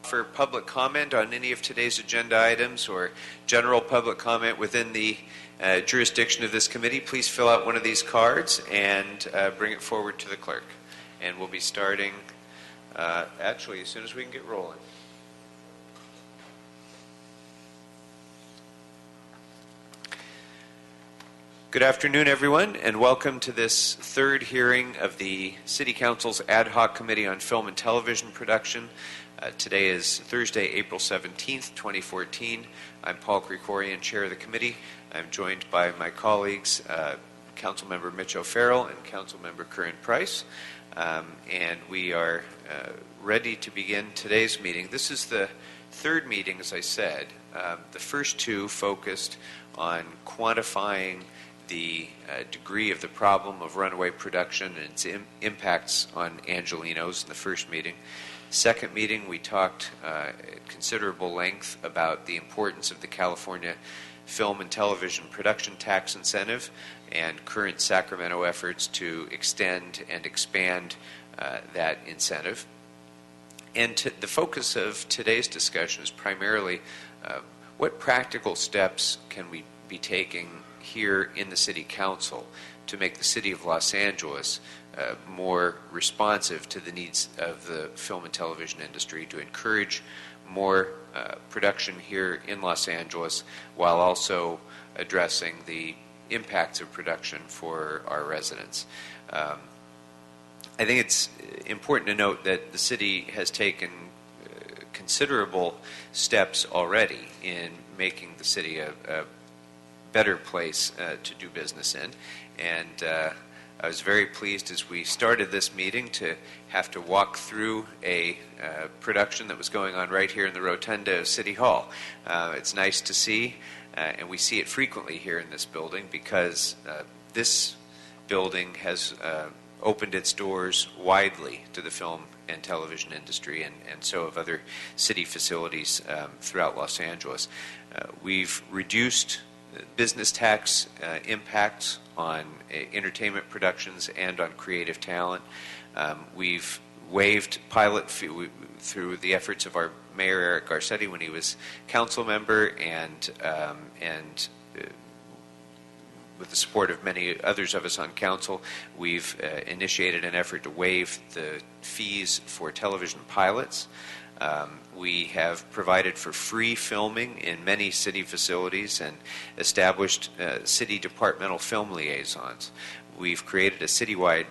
For public comment on any of today's agenda items or general public comment within the jurisdiction of this committee, please fill out one of these cards and bring it forward to the clerk. And we'll be starting actually as soon as we can get rolling. Good afternoon, everyone, and welcome to this third hearing of the City Council's Ad Hoc Committee on Film and Television Production. Today is Thursday, April 17th, 2014. I'm Paul Krikorian, Chair of the Committee. I'm joined by my colleagues, Councilmember Mitch O'Farrell and Councilmember Curran Price. And we are ready to begin today's meeting. This is the third meeting, as I said. The first two focused on quantifying the degree of the problem of runaway production and its impacts on Angelenos in the first meeting. Second meeting, we talked at considerable length about the importance of the California Film and Television Production Tax Incentive and current Sacramento efforts to extend and expand that incentive. And the focus of today's discussion is primarily what practical steps can we be taking here in the City Council to make the City of Los Angeles more responsive to the needs of the film and television industry, to encourage more production here in Los Angeles while also addressing the impacts of production for our residents. I think it's important to note that the city has taken considerable steps already in making the city a better place to do business in, and I was very pleased as we started this meeting to have to walk through a production that was going on right here in the rotunda of City Hall. It's nice to see, and we see it frequently here in this building because this building has opened its doors widely to the film and television industry, and so have other city facilities throughout Los Angeles. We've reduced business tax impacts on entertainment productions and on creative talent. We've waived pilot fee through the efforts of our Mayor Eric Garcetti when he was council member, and with the support of many others of us on council, we've initiated an effort to waive the fees for television pilots. We have provided for free filming in many city facilities and established city departmental film liaisons. We've created a citywide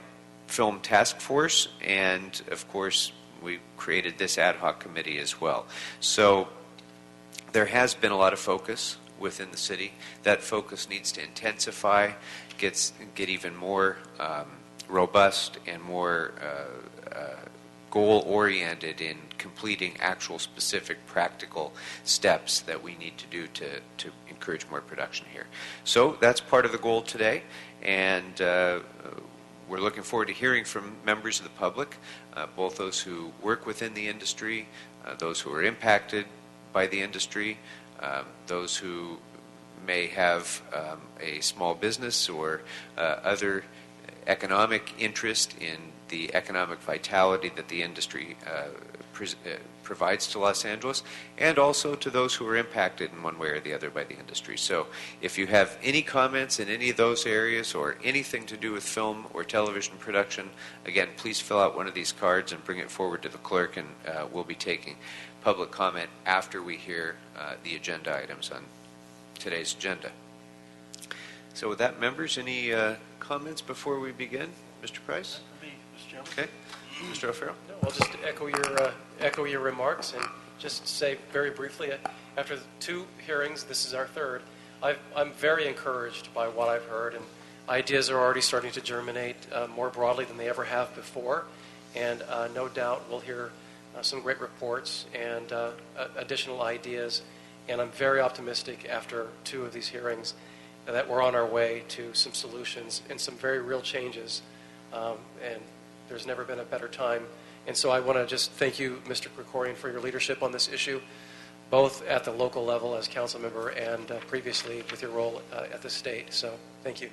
film task force, and of course we created this ad hoc committee as well. So there has been a lot of focus within the city. That focus needs to intensify, get even more robust and more goal-oriented in completing actual specific practical steps that we need to do to encourage more production here. So that's part of the goal today, and we're looking forward to hearing from members of the public, both those who work within the industry, those who are impacted by the industry, those who may have a small business or other economic interest in the economic vitality that the industry provides to Los Angeles, and also to those who are impacted in one way or the other by the industry. So if you have any comments in any of those areas or anything to do with film or television production, again, please fill out one of these cards and bring it forward to the clerk, and we'll be taking public comment after we hear the agenda items on today's agenda. So with that, members, any comments before we begin? Mr. Price? Mr. Chairman. Okay. Mr. O'Farrell? No, I'll just echo your remarks and just say very briefly, after 2 hearings, this is our third, I'm very encouraged by what I've heard, and ideas are already starting to germinate more broadly than they ever have before, and no doubt we'll hear some great reports and additional ideas, and I'm very optimistic after 2 of these hearings that we're on our way to some solutions and some very real changes, and there's never been a better time. And so I want to just thank you, Mr. Krikorian, for your leadership on this issue, both at the local level as council member and previously with your role at the state. So thank you.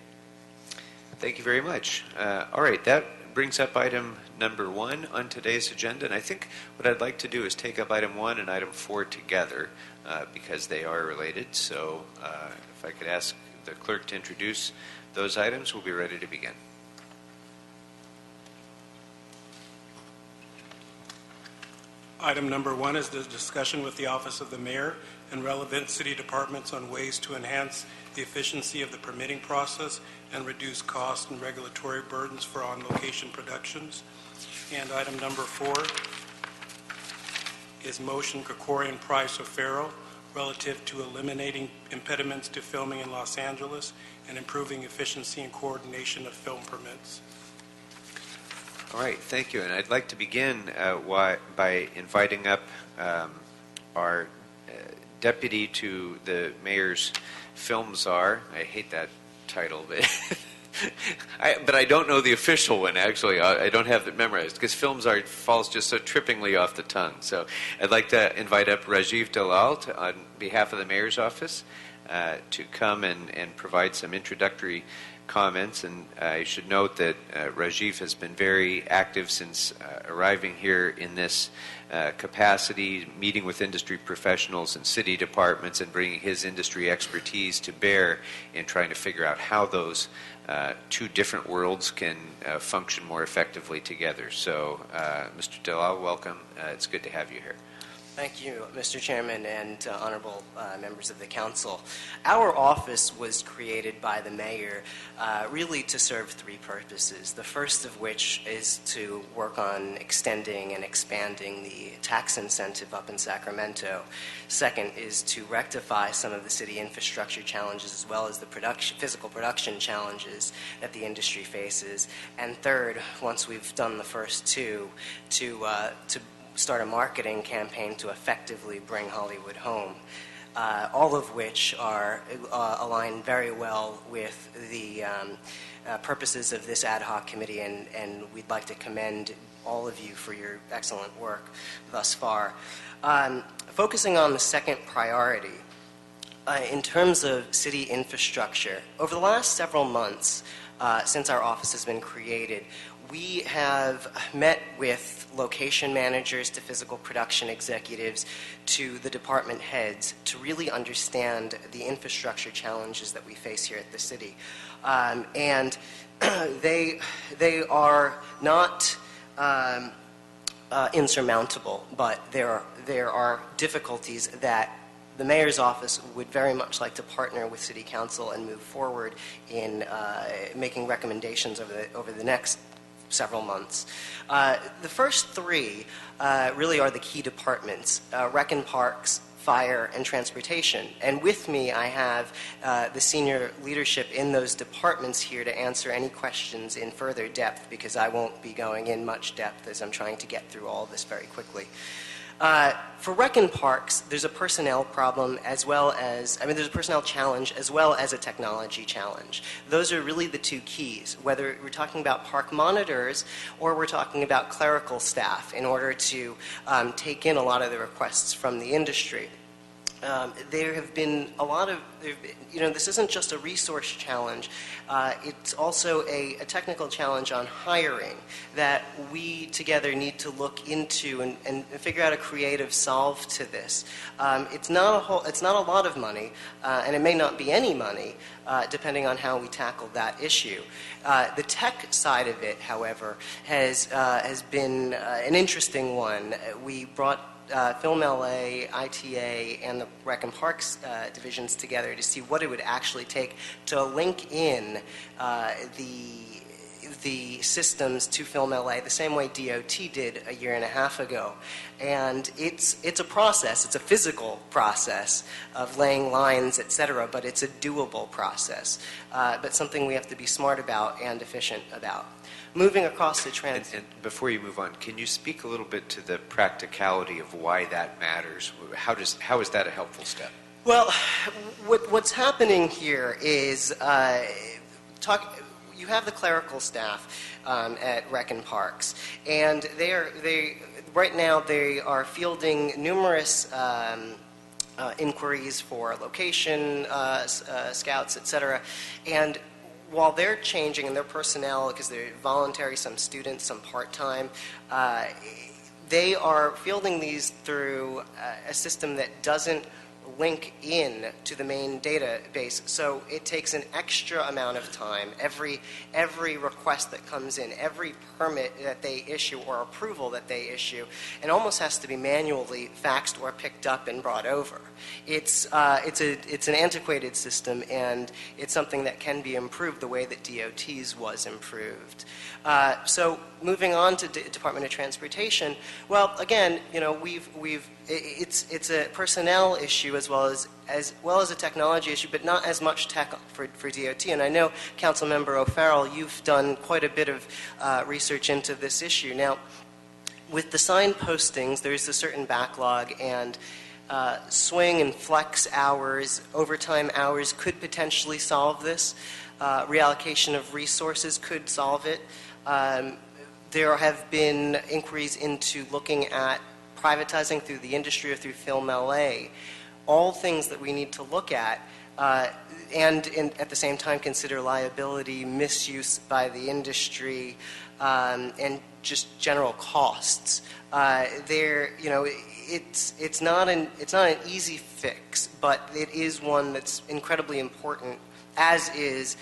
Thank you very much. All right, that brings up item number 1 on today's agenda, and I think what I'd like to do is take up item 1 and item 4 together because they are related. So if I could ask the clerk to introduce those items, we'll be ready to begin. Item number 1 is the discussion with the Office of the Mayor and relevant city departments on ways to enhance the efficiency of the permitting process and reduce costs and regulatory burdens for on-location productions. And item number 4 is motion Krikorian Price O'Farrell relative to eliminating impediments to filming in Los Angeles and improving efficiency and coordination of film permits. All right, thank you. And I'd like to begin by inviting up our deputy to the mayor's film czar. I hate that title, but I don't know the official one, actually. I don't have it memorized because film czar falls just so trippingly off the tongue. So I'd like to invite up Rajiv Dalal on behalf of the mayor's office to come and provide some introductory comments. And I should note that Rajiv has been very active since arriving here in this capacity, meeting with industry professionals and city departments and bringing his industry expertise to bear in trying to figure out how those two different worlds can function more effectively together. So, Mr. Dalal, welcome. It's good to have you here. Thank you, Mr. Chairman and honorable members of the council. Our office was created by the mayor really to serve 3 purposes. The first of which is to work on extending and expanding the tax incentive up in Sacramento. Second is to rectify some of the city infrastructure challenges as well as the physical production challenges that the industry faces. And third, once we've done the first 2, to start a marketing campaign to effectively bring Hollywood home, all of which are aligned very well with the purposes of this ad hoc committee, and we'd like to commend all of you for your excellent work thus far. Focusing on the second priority, in terms of city infrastructure, over the last several months since our office has been created, we have met with location managers to physical production executives to the department heads to really understand the infrastructure challenges that we face here at the city. And they are not insurmountable, but there are difficulties that the mayor's office would very much like to partner with City Council and move forward in making recommendations over the next several months. The first 3 really are the key departments: Rec and Parks, Fire, and Transportation. And with me, I have the senior leadership in those departments here to answer any questions in further depth, because I won't be going in much depth as I'm trying to get through all of this very quickly. For Rec and Parks, there's a personnel problem there's a personnel challenge as well as a technology challenge. Those are really the 2 keys, whether we're talking about park monitors or we're talking about clerical staff in order to take in a lot of the requests from the industry. There have been a lot of, this isn't just a resource challenge, it's also a technical challenge on hiring that we together need to look into and figure out a creative solve to this. It's not a lot of money, and it may not be any money, depending on how we tackle that issue. The tech side of it, however, has been an interesting one. We brought Film LA, ITA, and the Rec and Parks divisions together to see what it would actually take to link in the systems to Film LA the same way DOT did a year and a half ago. And it's a process, it's a physical process of laying lines, etc., but it's a doable process, but something we have to be smart about and efficient about. Moving across the And before you move on, can you speak a little bit to the practicality of why that matters? How is that a helpful step? Well, what's happening here is you have the clerical staff at Rec and Parks, and right now they are fielding numerous inquiries for location scouts, etc. And while they're changing in their personnel, because they're voluntary, some students, some part-time, they are fielding these through a system that doesn't link in to the main database. So it takes an extra amount of time. Every request that comes in, every permit that they issue or approval that they issue, it almost has to be manually faxed or picked up and brought over. It's an antiquated system, and it's something that can be improved the way that DOT's was improved. So moving on to Department of Transportation, well, again, it's a personnel issue as well as a technology issue, but not as much tech for DOT. And I know, Councilmember O'Farrell, you've done quite a bit of research into this issue. Now, with the sign postings, there's a certain backlog, and swing and flex hours, overtime hours could potentially solve this. Reallocation of resources could solve it. There have been inquiries into looking at privatizing through the industry or through Film LA, all things that we need to look at, and at the same time consider liability, misuse by the industry, and just general costs. It's not an easy fix, but it is one that's incredibly important, as is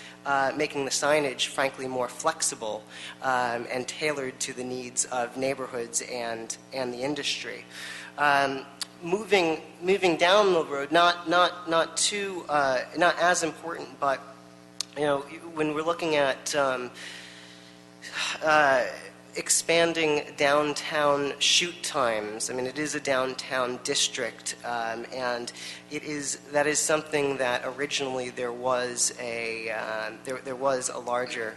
making the signage, frankly, more flexible and tailored to the needs of neighborhoods and the industry. Moving down the road, not as important, but when we're looking at expanding downtown shoot times. I mean, it is a downtown district, and that is something that originally there was a larger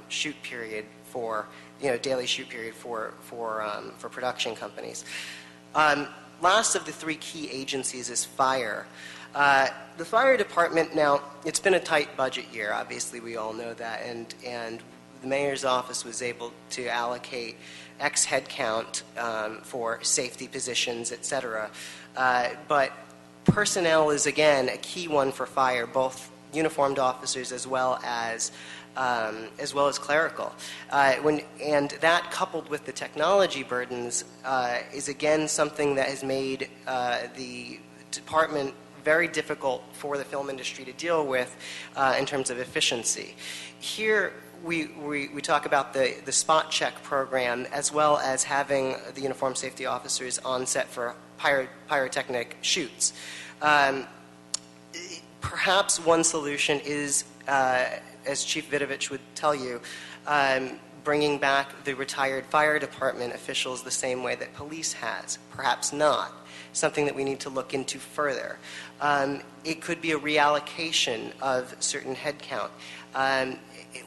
shoot period for daily shoot period for production companies. Last of the three key agencies is fire. The fire department, now, it's been a tight budget year. Obviously, we all know that, and the mayor's office was able to allocate X headcount for safety positions, et cetera. But personnel is, again, a key one for fire, both uniformed officers as well as clerical. And that, coupled with the technology burdens, is again something that has made the department very difficult for the film industry to deal with in terms of efficiency. Here, we talk about the spot check program, as well as having the uniformed safety officers on set for pyrotechnic shoots. Perhaps one solution is, as Chief Vidovich would tell you, bringing back the retired fire department officials the same way that police has. Perhaps not. Something that we need to look into further. It could be a reallocation of certain headcount.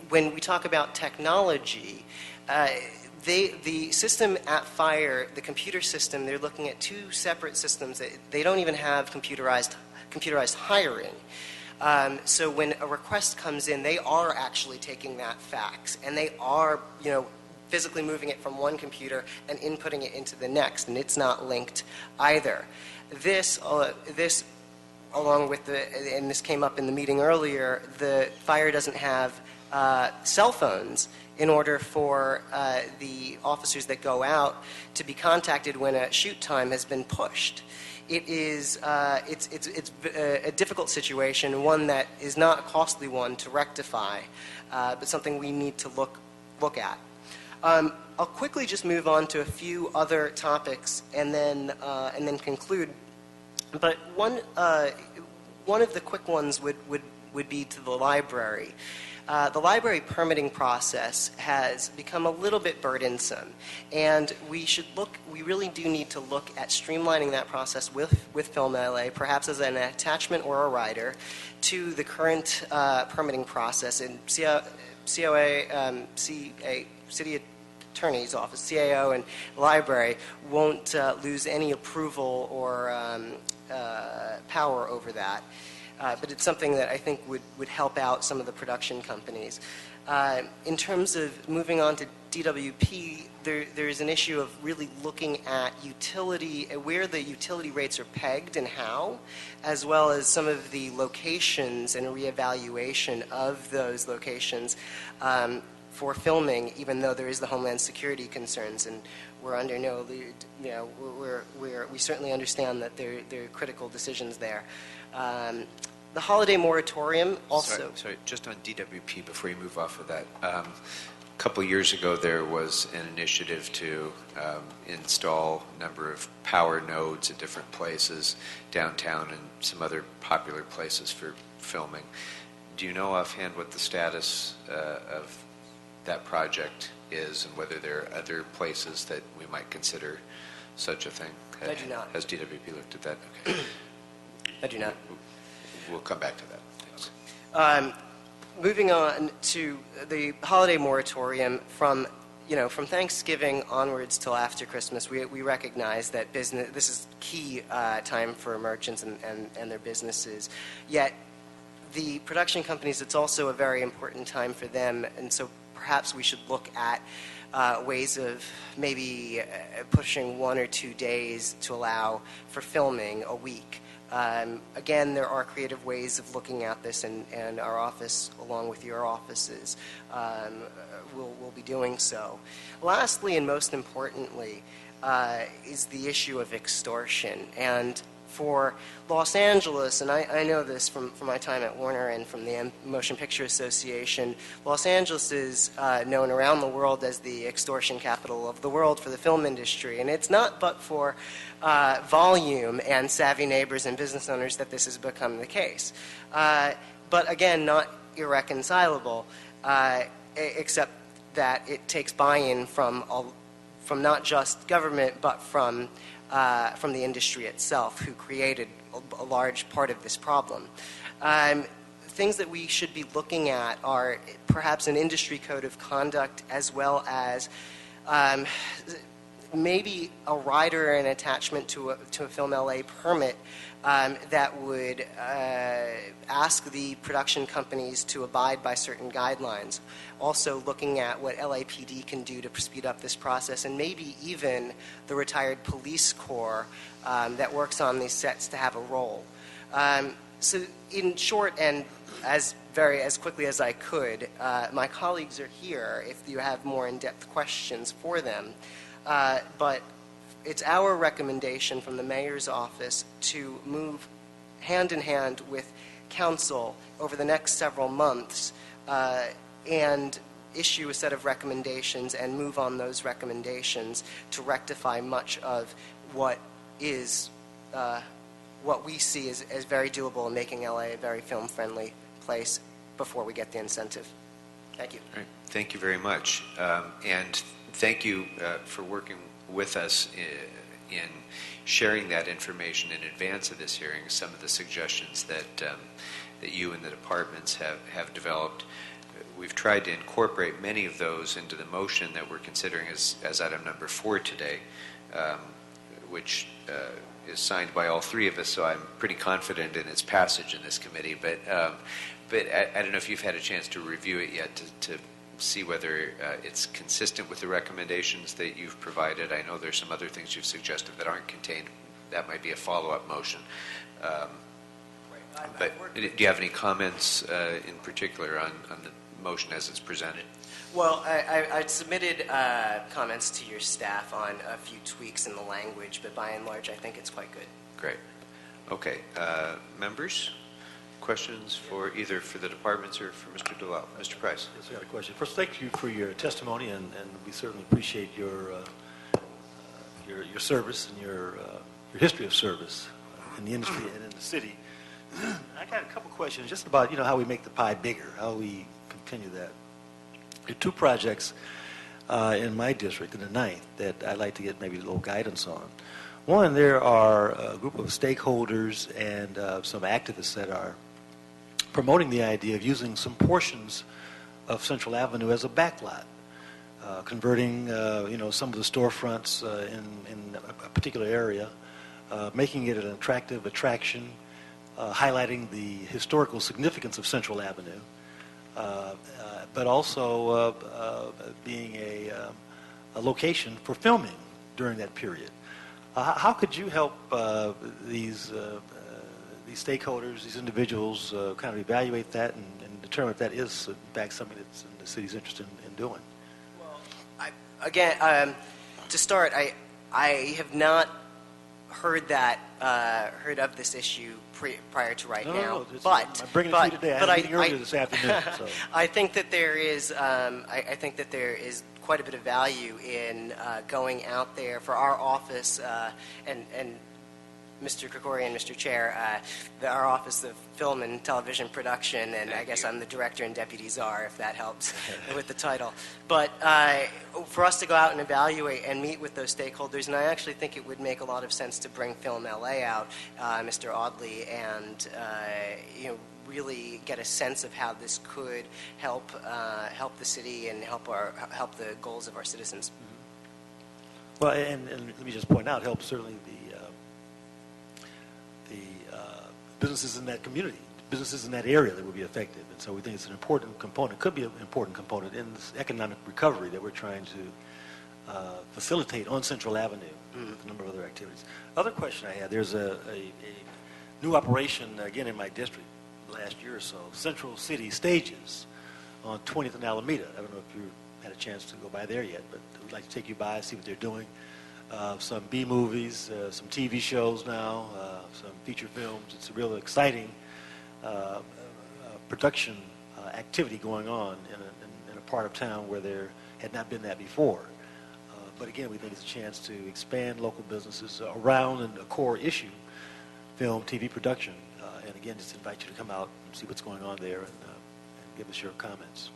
When we talk about technology, the system at fire, the computer system, they're looking at two separate systems. They don't even have computerized hiring. So when a request comes in, they are actually taking that fax, and they are, physically moving it from one computer and inputting it into the next, and it's not linked either. This along with and this came up in the meeting earlier, the fire doesn't have cell phones in order for the officers that go out to be contacted when a shoot time has been pushed. It is it's a difficult situation, one that is not a costly one to rectify, but something we need to look at. I'll quickly just move on to a few other topics and then conclude. But one of the quick ones would be to the library. The library permitting process has become a little bit burdensome, and we really do need to look at streamlining that process with Film LA, perhaps as an attachment or a rider to the current permitting process in COA, City Attorney's Office, CAO, and library won't lose any approval or power over that. but it's something that I think would help out some of the production companies. In terms of moving on to DWP, there's an issue of really looking at where the utility rates are pegged and how, as well as some of the locations and reevaluation of those locations for filming, even though there is the Homeland Security concerns, and we're under no, we certainly understand that there are critical decisions there. The holiday moratorium also... Sorry, just on DWP, before you move off of that. A couple of years ago, there was an initiative to install a number of power nodes at different places, downtown and some other popular places for filming. Do you know offhand what the status of that project is, and whether there are other places that we might consider such a thing? I do not. Has DWP looked at that? Okay. I do not. We'll come back to that. Thanks. Moving on to the holiday moratorium, from Thanksgiving onwards till after Christmas, we recognize that this is key time for merchants and their businesses. Yet, the production companies, it's also a very important time for them, and so perhaps we should look at ways of maybe pushing 1 or 2 days to allow for filming a week. Again, there are creative ways of looking at this, and our office, along with your offices, will be doing so. Lastly, and most importantly, is the issue of extortion. And for Los Angeles, and I know this from my time at Warner and from the Motion Picture Association, Los Angeles is known around the world as the extortion capital of the world for the film industry. And it's not but for volume and savvy neighbors and business owners that this has become the case. But again, not irreconcilable, except that it takes buy-in from not just government, but from the industry itself, who created a large part of this problem. Things that we should be looking at are perhaps an industry code of conduct, as well as maybe a rider and attachment to a Film LA permit that would ask the production companies to abide by certain guidelines. Also looking at what LAPD can do to speed up this process, and maybe even the retired police corps that works on these sets to have a role. So in short, and as quickly as I could, my colleagues are here if you have more in-depth questions for them. But it's our recommendation from the mayor's office to move hand in hand with council over the next several months and issue a set of recommendations and move on those recommendations to rectify much of what is what we see as very doable in making LA a very film-friendly place before we get the incentive. Thank you. All right. Thank you very much. And thank you for working with us in sharing that information in advance of this hearing, some of the suggestions that you and the departments have developed. We've tried to incorporate many of those into the motion that we're considering as item number 4 today, which is signed by all three of us, so I'm pretty confident in its passage in this committee. But I don't know if you've had a chance to review it yet to see whether it's consistent with the recommendations that you've provided. I know there's some other things you've suggested that aren't contained. That might be a follow-up motion. But do you have any comments in particular on the motion as it's presented? Well, I submitted comments to your staff on a few tweaks in the language, but by and large, I think it's quite good. Great. Okay. Members? Questions for either for the departments or for Mr. DeLisle? Mr. Price. Yes, I got a question. First, thank you for your testimony, and we certainly appreciate your service and your history of service in the industry and in the city. I got a couple questions just about how we make the pie bigger, how we continue that. There are two projects in my district, in the 9th, that I'd like to get maybe a little guidance on. One, there are a group of stakeholders and some activists that are promoting the idea of using some portions of Central Avenue as a backlot, converting some of the storefronts in a particular area, making it an attractive attraction, highlighting the historical significance of Central Avenue, but also being a location for filming during that period. How could you help these stakeholders, these individuals, kind of evaluate that and determine if that is, in fact, something that's in the city's interest in doing? Well, to start, I have not heard of this issue prior to right now. But I'm bringing it to you today. I had a meeting earlier this afternoon. So. I think that there is. I think that there is quite a bit of value in going out there for our office and Mr. Krikorian, Mr. Chair, our Office of Film and Television Production, and I guess I'm the Director and Deputy Czar, if that helps with the title. But for us to go out and evaluate and meet with those stakeholders, and I actually think it would make a lot of sense to bring Film LA out, Mr. Audley, and really get a sense of how this could help the city and help the goals of our citizens. Well, and let me just point out, help certainly the businesses in that community, businesses in that area that would be affected. And so we think it's an important component, could be an important component in this economic recovery that we're trying to facilitate on Central Avenue with a number of other activities. Other question I had, there's a new operation, again, in my district last year or so, Central City Stages on 20th and Alameda. I don't know if you had a chance to go by there yet, but we'd like to take you by, see what they're doing. Some B-movies, some TV shows now, some feature films. It's a real exciting production activity going on in a part of town where there had not been that before. But again, we think it's a chance to expand local businesses around a core issue, film, TV production. And again, just invite you to come out and see what's going on there and give us your comments.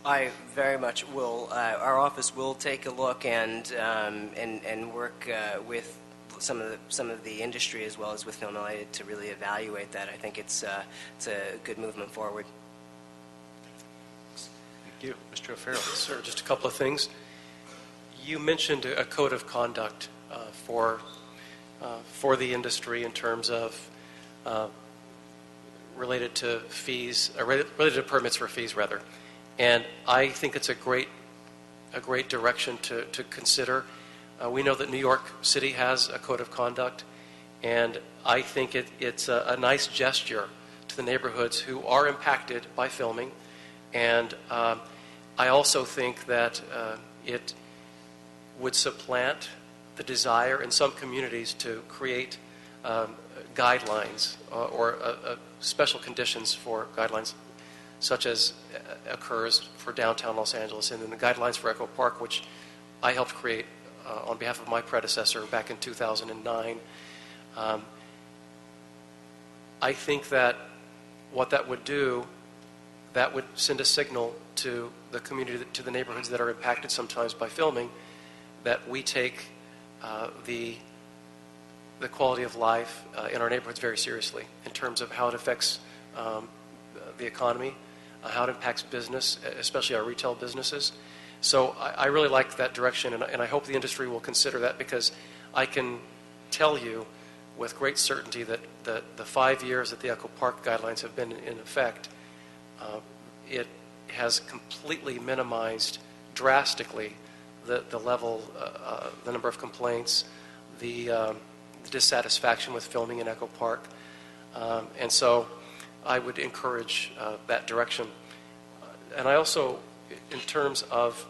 I very much will. Our office will take a look and work with some of the industry as well as with Film LA to really evaluate that. I think it's a good movement forward. Thank you, Mr. O'Farrell. Sir, just a couple of things. You mentioned a code of conduct for the industry in terms of related to fees, related to permits for fees, rather. And I think it's a great direction to consider. We know that New York City has a code of conduct, and I think it's a nice gesture to the neighborhoods who are impacted by filming. And I also think that it would supplant the desire in some communities to create guidelines or special conditions for guidelines, such as occurs for downtown Los Angeles, and then the guidelines for Echo Park, which I helped create on behalf of my predecessor back in 2009. I think that what that would do, that would send a signal to the community, to the neighborhoods that are impacted sometimes by filming, that we take the quality of life in our neighborhoods very seriously in terms of how it affects the economy, how it impacts business, especially our retail businesses. So I really like that direction, and I hope the industry will consider that, because I can tell you with great certainty that the 5 years that the Echo Park guidelines have been in effect, it has completely minimized drastically the level, the number of complaints, the dissatisfaction with filming in Echo Park. And so I would encourage that direction. And I also, in terms of,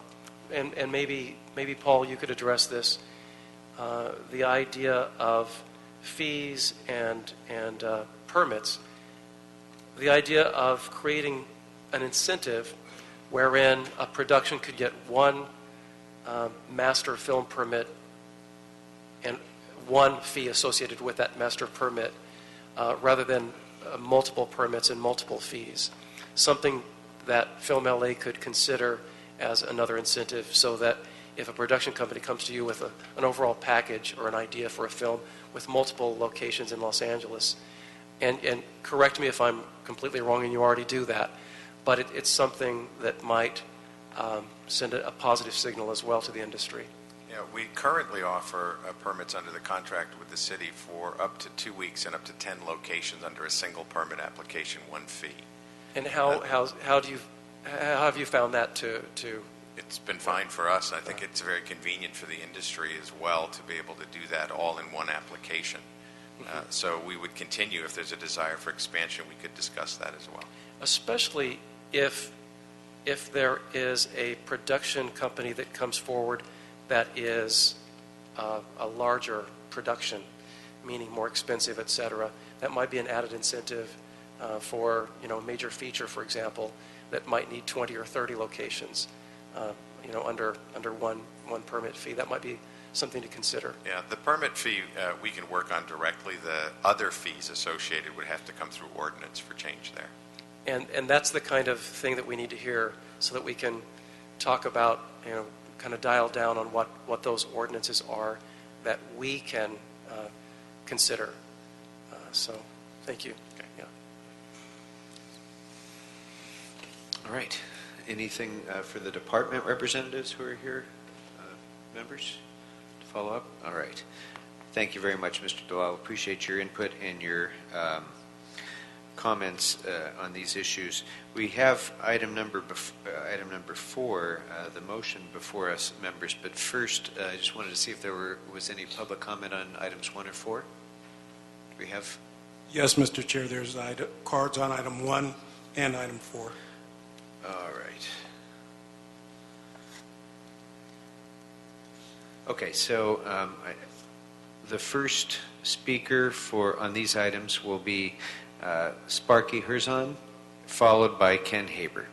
and maybe Paul, you could address this, the idea of fees and permits, the idea of creating an incentive wherein a production could get one master film permit and one fee associated with that master permit, rather than multiple permits and multiple fees. Something that Film LA could consider as another incentive, so that if a production company comes to you with an overall package or an idea for a film with multiple locations in Los Angeles, and correct me if I'm completely wrong and you already do that, but it's something that might send a positive signal as well to the industry. Yeah, we currently offer permits under the contract with the city for up to 2 weeks and up to 10 locations under a single permit application, one fee. And how have you found that to It's been fine for us. I think it's very convenient for the industry as well to be able to do that all in one application. So we would continue. If there's a desire for expansion, we could discuss that as well. especially if there is a production company that comes forward that is a larger production, meaning more expensive, et cetera, that might be an added incentive for, a major feature, for example, that might need 20 or 30 locations, under one permit fee. That might be something to consider. Yeah, the permit fee we can work on directly. The other fees associated would have to come through ordinance for change there. And that's the kind of thing that we need to hear so that we can talk about, kind of dial down on what those ordinances are that we can consider. So, thank you. Okay. Yeah. All right. Anything for the department representatives who are here? Members to follow up? All right. Thank you very much, Mr. Dalal. Appreciate your input and your comments on these issues. We have item number 4, the motion before us, members. But first, I just wanted to see if there was any public comment on items 1 or 4. Do we have? Yes, Mr. Chair, there's cards on item 1 and item 4. All right. Okay, so the first speaker on these items will be Sparky Herzon, followed by Ken Haber.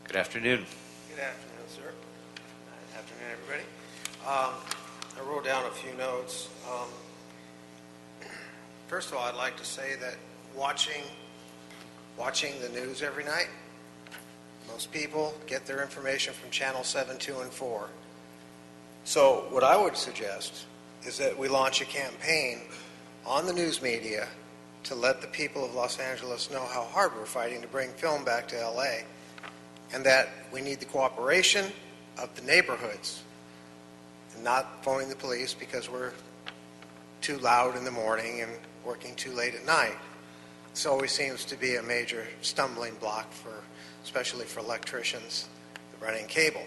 Good afternoon. Good afternoon, sir. Good afternoon, everybody. I wrote down a few notes. First of all, I'd like to say that watching the news every night, most people get their information from Channel 7, 2, and 4. So what I would suggest is that we launch a campaign on the news media to let the people of Los Angeles know how hard we're fighting to bring film back to LA, and that we need the cooperation of the neighborhoods and not phoning the police because we're too loud in the morning and working too late at night. This always seems to be a major stumbling block especially for electricians running cable.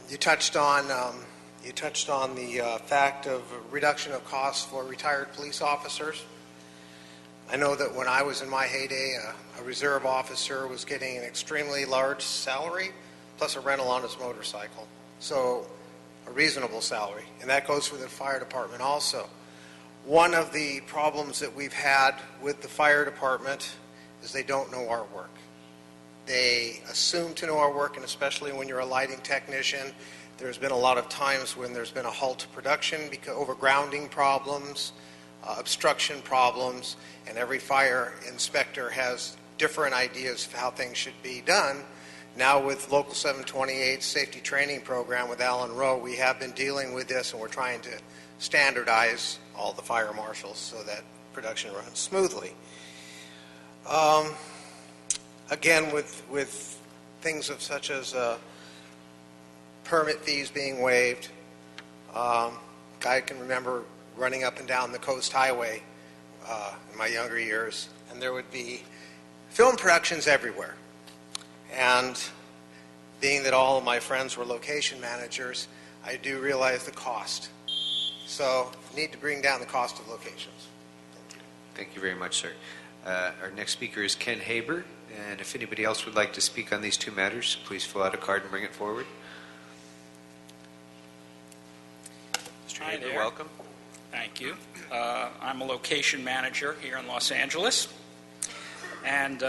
You touched on the fact of reduction of costs for retired police officers. I know that when I was in my heyday, a reserve officer was getting an extremely large salary plus a rental on his motorcycle. So a reasonable salary, and that goes for the fire department also. One of the problems that we've had with the fire department is they don't know our work. They assume to know our work, and especially when you're a lighting technician, there's been a lot of times when there's been a halt to production because overgrounding problems, obstruction problems, and every fire inspector has different ideas of how things should be done. Now with Local 728 safety training program with Alan Rowe, we have been dealing with this, and we're trying to standardize all the fire marshals so that production runs smoothly. Again, with things such as permit fees being waived, I can remember running up and down the Coast Highway in my younger years, and there would be film productions everywhere. And being that all of my friends were location managers, I do realize the cost. So need to bring down the cost of locations. Thank you very much, sir. Our next speaker is Ken Haber, and if anybody else would like to speak on these two matters, please fill out a card and bring it forward. Mr. Hi Haber, there. welcome. Thank you. I'm a location manager here in Los Angeles, and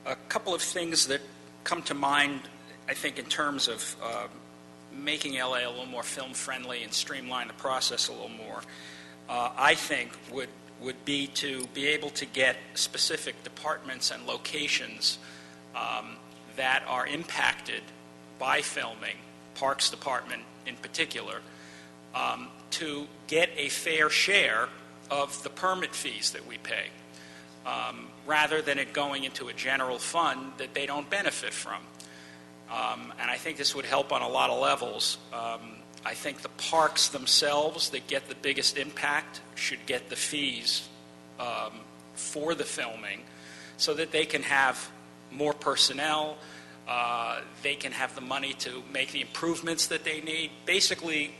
a couple of things that come to mind, I think, in terms of making LA a little more film-friendly and streamline the process a little more, I think would be to be able to get specific departments and locations that are impacted by filming, Parks Department in particular, to get a fair share of the permit fees that we pay, rather than it going into a general fund that they don't benefit from. And I think this would help on a lot of levels. I think the parks themselves that get the biggest impact should get the fees for the filming so that they can have more personnel, they can have the money to make the improvements that they need. Basically,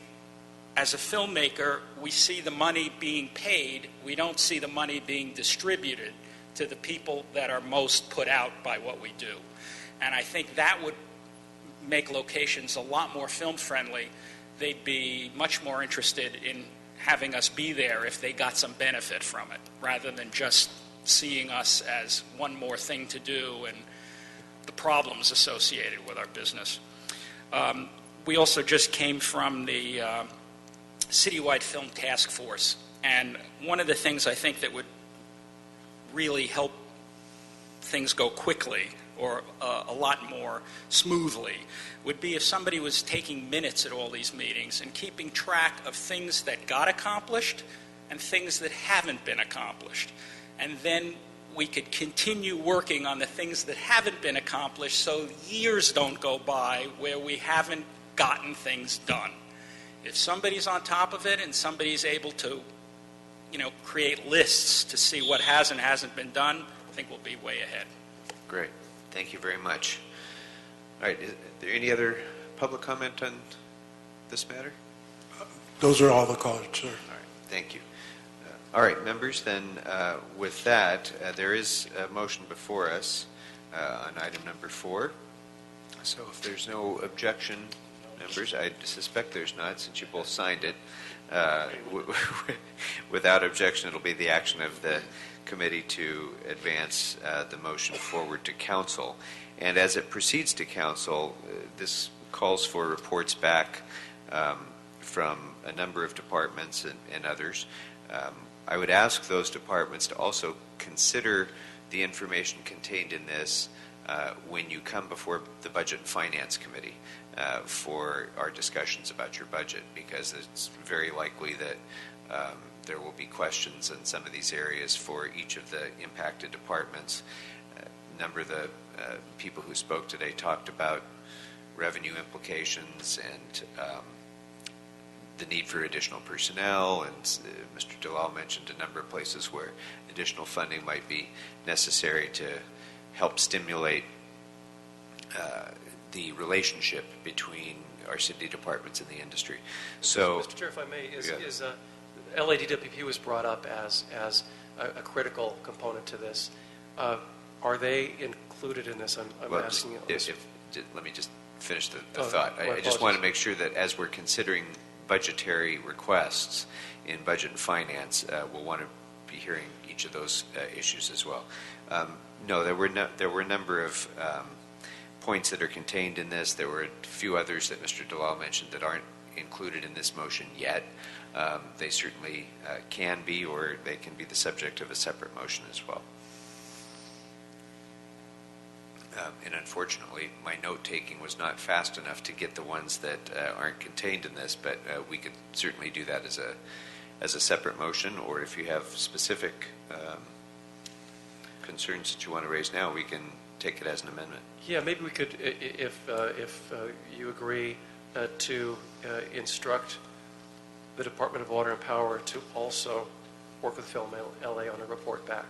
as a filmmaker, we see the money being paid, we don't see the money being distributed to the people that are most put out by what we do. And I think that would make locations a lot more film-friendly. They'd be much more interested in having us be there if they got some benefit from it, rather than just seeing us as one more thing to do and the problems associated with our business. We also just came from the Citywide Film Task Force, and one of the things I think that would really help things go quickly or a lot more smoothly would be if somebody was taking minutes at all these meetings and keeping track of things that got accomplished and things that haven't been accomplished. And then we could continue working on the things that haven't been accomplished so years don't go by where we haven't gotten things done. If somebody's on top of it and somebody's able to, create lists to see what has and hasn't been done, I think we'll be way ahead. Great. Thank you very much. All right. Is there any other public comment on this matter? Those are all the calls, sir. All right. Thank you. All right, members, then with that, there is a motion before us on item number 4. So if there's no objection, members, I suspect there's not since you both signed it. Without objection, it'll be the action of the committee to advance the motion forward to council. And as it proceeds to council, this calls for reports back from a number of departments and others. I would ask those departments to also consider the information contained in this when you come before the Budget and Finance Committee for our discussions about your budget, because it's very likely that there will be questions in some of these areas for each of the impacted departments. A number of the people who spoke today talked about revenue implications and the need for additional personnel, and Mr. Dalal mentioned a number of places where additional funding might be necessary to help stimulate the relationship between our city departments and the industry. So, Mr. Chair, if I may, LADWP was brought up as a critical component to this. Are they included in this? I'm asking you. Let me just finish the thought. I just want to make sure that as we're considering budgetary requests in Budget and Finance, we'll want to be hearing each of those issues as well. No, there were a number of points that are contained in this. There were a few others that Mr. Dalal mentioned that aren't included in this motion yet. They certainly can be, or they can be the subject of a separate motion as well. And unfortunately, my note-taking was not fast enough to get the ones that aren't contained in this, but we could certainly do that as a separate motion, or if you have specific concerns that you want to raise now, we can take it as an amendment. Yeah, maybe we could, if you agree, to instruct the Department of Water and Power to also work with Film LA on a report back.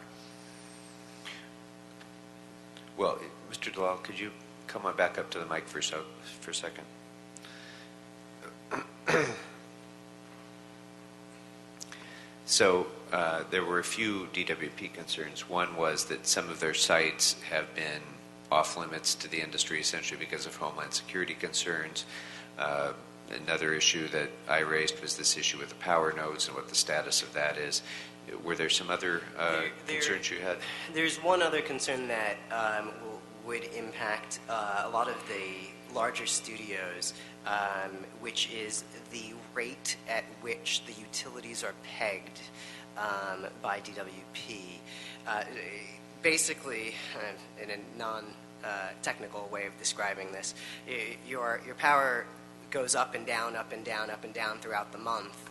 Well, Mr. Dalal, could you come on back up to the mic for a second? So there were a few DWP concerns. One was that some of their sites have been off limits to the industry essentially because of Homeland Security concerns. Another issue that I raised was this issue with the power nodes and what the status of that is. Were there some other concerns you had? There's one other concern that would impact a lot of the larger studios, which is the rate at which the utilities are pegged by DWP. Basically, in a non-technical way of describing this, your power goes up and down, up and down, up and down throughout the month.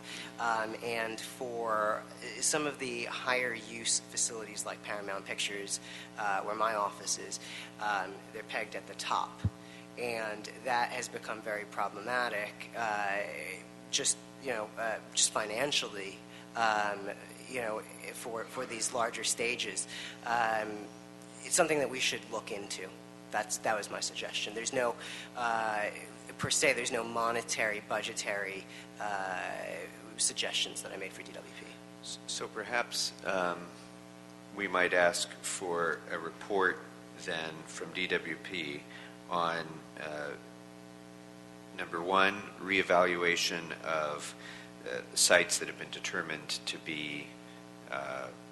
And for some of the higher use facilities like Paramount Pictures, where my office is, they're pegged at the top. And that has become very problematic, just financially, for these larger stages. It's something that we should look into. That was my suggestion. There's no, per se, there's no monetary, budgetary suggestions that I made for DWP. So perhaps we might ask for a report then from DWP on number one, reevaluation of sites that have been determined to be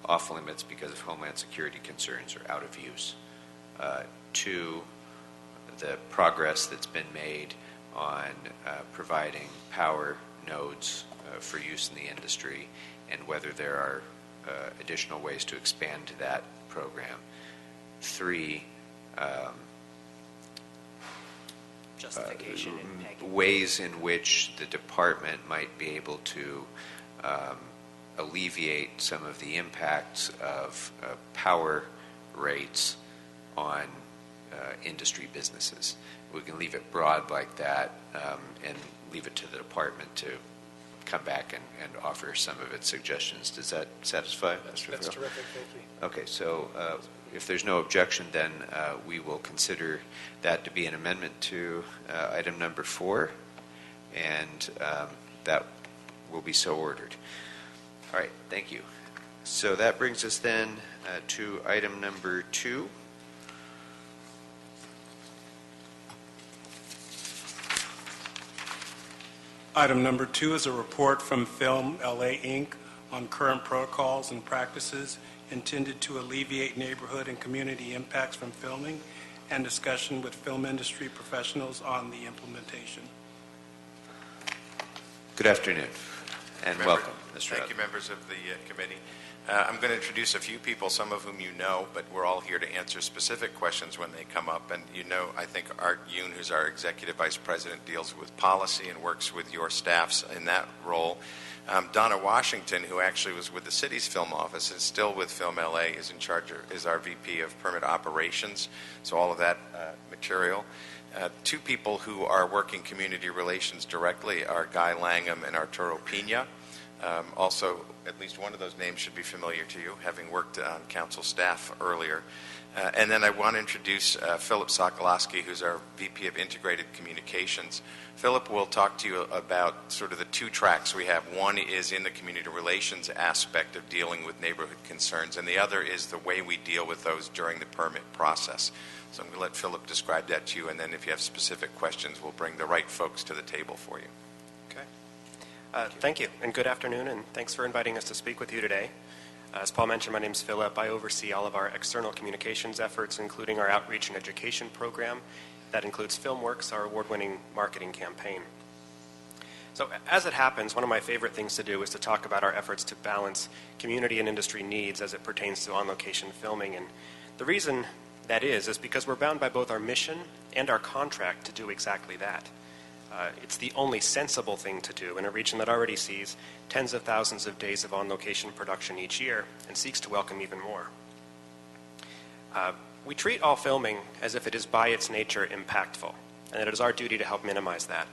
off limits because of Homeland Security concerns or out of use. Two, the progress that's been made on providing power nodes for use in the industry, and whether there are additional ways to expand that program. Three, Justification in pegging. ways in which the department might be able to alleviate some of the impacts of power rates on industry businesses. We can leave it broad like that and leave it to the department to come back and offer some of its suggestions. Does that satisfy? That's terrific, thank you. Okay, so if there's no objection, then we will consider that to be an amendment to item number 4, and that will be so ordered. All right, thank you. So that brings us then to item number 2. Item number 2 is a report from Film LA Inc. on current protocols and practices intended to alleviate neighborhood and community impacts from filming, and discussion with film industry professionals on the implementation. Good afternoon, and welcome, Mr. Thank you, members of the committee. I'm going to introduce a few people, some of whom you know, but we're all here to answer specific questions when they come up. And you know, I think Art Yoon, who's our Executive Vice President, deals with policy and works with your staffs in that role. Donna Washington, who actually was with the city's film office, is still with Film LA, is in charge, is our VP of Permit Operations, so all of that material. Two people who are working community relations directly are Guy Langham and Arturo Pina. Also, at least one of those names should be familiar to you, having worked on council staff earlier. And then I want to introduce Philip Sokolowski, who's our VP of Integrated Communications. Philip will talk to you about sort of the two tracks we have. One is in the community relations aspect of dealing with neighborhood concerns, and the other is the way we deal with those during the permit process. So I'm going to let Philip describe that to you, and then if you have specific questions, we'll bring the right folks to the table for you. Thank you, and good afternoon, and thanks for inviting us to speak with you today. As Paul mentioned, my name is Philip. I oversee all of our external communications efforts, including our outreach and education program. That includes FilmWorks, our award-winning marketing campaign. So as it happens, one of my favorite things to do is to talk about our efforts to balance community and industry needs as it pertains to on-location filming. And the reason that is because we're bound by both our mission and our contract to do exactly that. It's the only sensible thing to do in a region that already sees tens of thousands of days of on-location production each year and seeks to welcome even more. We treat all filming as if it is by its nature impactful, and it is our duty to help minimize that.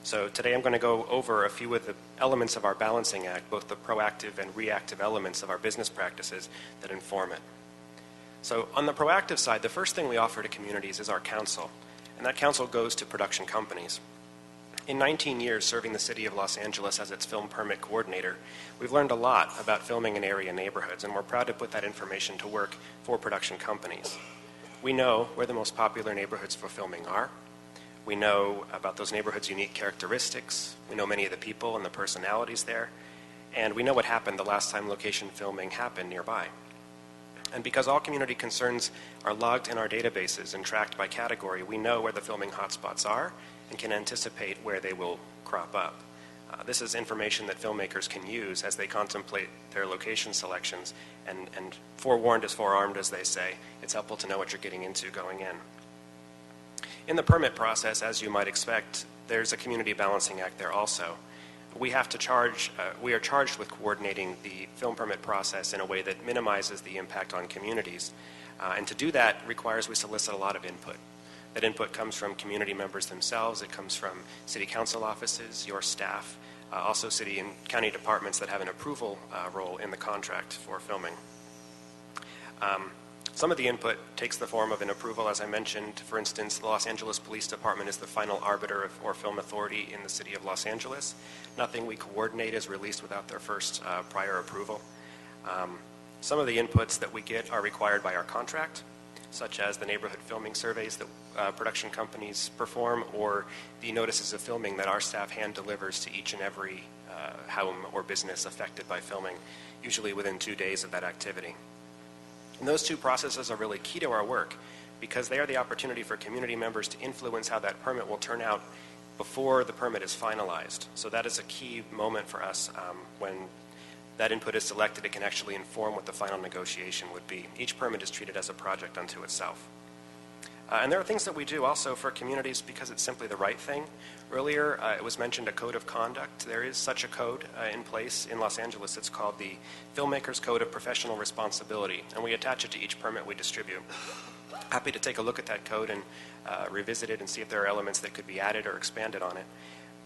So today I'm going to go over a few of the elements of our balancing act, both the proactive and reactive elements of our business practices that inform it. So on the proactive side, the first thing we offer to communities is our counsel, and that counsel goes to production companies. In 19 years serving the city of Los Angeles as its film permit coordinator, we've learned a lot about filming in area neighborhoods, and we're proud to put that information to work for production companies. We know where the most popular neighborhoods for filming are. We know about those neighborhoods' unique characteristics. We know many of the people and the personalities there. And we know what happened the last time location filming happened nearby. And because all community concerns are logged in our databases and tracked by category, we know where the filming hotspots are and can anticipate where they will crop up. This is information that filmmakers can use as they contemplate their location selections, and forewarned is forearmed, as they say. It's helpful to know what you're getting into going in. In the permit process, as you might expect, there's a community balancing act there also. We are charged with coordinating the film permit process in a way that minimizes the impact on communities. And to do that requires we solicit a lot of input. That input comes from community members themselves. It comes from city council offices, your staff, also city and county departments that have an approval role in the contract for filming. Some of the input takes the form of an approval, as I mentioned. For instance, the Los Angeles Police Department is the final arbiter or film authority in the city of Los Angeles. Nothing we coordinate is released without their first prior approval. Some of the inputs that we get are required by our contract, such as the neighborhood filming surveys that production companies perform, or the notices of filming that our staff hand delivers to each and every home or business affected by filming, usually within 2 days of that activity. And those two processes are really key to our work because they are the opportunity for community members to influence how that permit will turn out before the permit is finalized. So that is a key moment for us when that input is selected. It can actually inform what the final negotiation would be. Each permit is treated as a project unto itself. And there are things that we do also for communities because it's simply the right thing. Earlier, it was mentioned a code of conduct. There is such a code in place in Los Angeles. It's called the Filmmakers Code of Professional Responsibility, and we attach it to each permit we distribute. Happy to take a look at that code and revisit it and see if there are elements that could be added or expanded on it.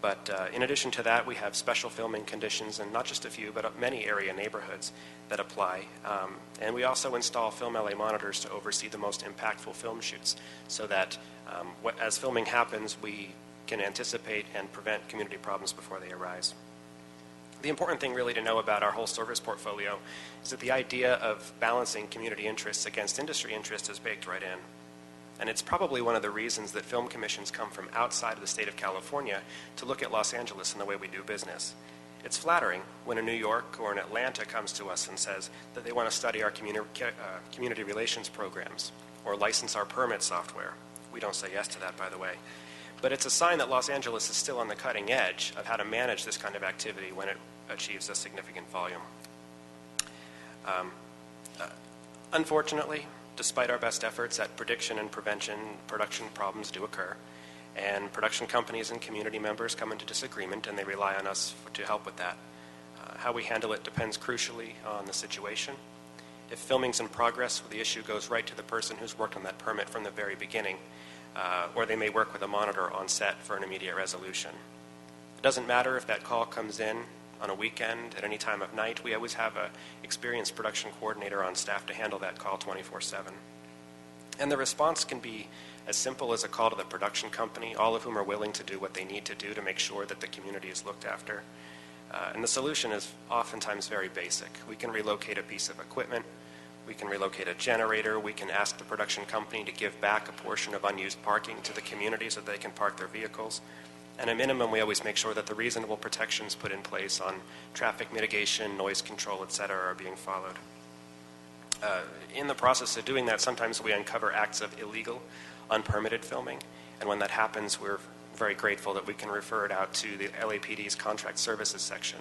But in addition to that, we have special filming conditions, and not just a few, but many area neighborhoods that apply. And we also install Film LA monitors to oversee the most impactful film shoots so that as filming happens, we can anticipate and prevent community problems before they arise. The important thing really to know about our whole service portfolio is that the idea of balancing community interests against industry interests is baked right in. And it's probably one of the reasons that film commissions come from outside of the state of California to look at Los Angeles and the way we do business. It's flattering when a New York or an Atlanta comes to us and says that they want to study our community relations programs or license our permit software. We don't say yes to that, by the way. But it's a sign that Los Angeles is still on the cutting edge of how to manage this kind of activity when it achieves a significant volume. Unfortunately, despite our best efforts at prediction and prevention, production problems do occur, and production companies and community members come into disagreement, and they rely on us to help with that. How we handle it depends crucially on the situation. If filming's in progress, the issue goes right to the person who's worked on that permit from the very beginning, or they may work with a monitor on set for an immediate resolution. It doesn't matter if that call comes in on a weekend, at any time of night. We always have an experienced production coordinator on staff to handle that call 24/7. And the response can be as simple as a call to the production company, all of whom are willing to do what they need to do to make sure that the community is looked after. And the solution is oftentimes very basic. We can relocate a piece of equipment. We can relocate a generator. We can ask the production company to give back a portion of unused parking to the community so they can park their vehicles. And at minimum, we always make sure that the reasonable protections put in place on traffic mitigation, noise control, etc. are being followed. In the process of doing that, sometimes we uncover acts of illegal, unpermitted filming. And when that happens, we're very grateful that we can refer it out to the LAPD's contract services section.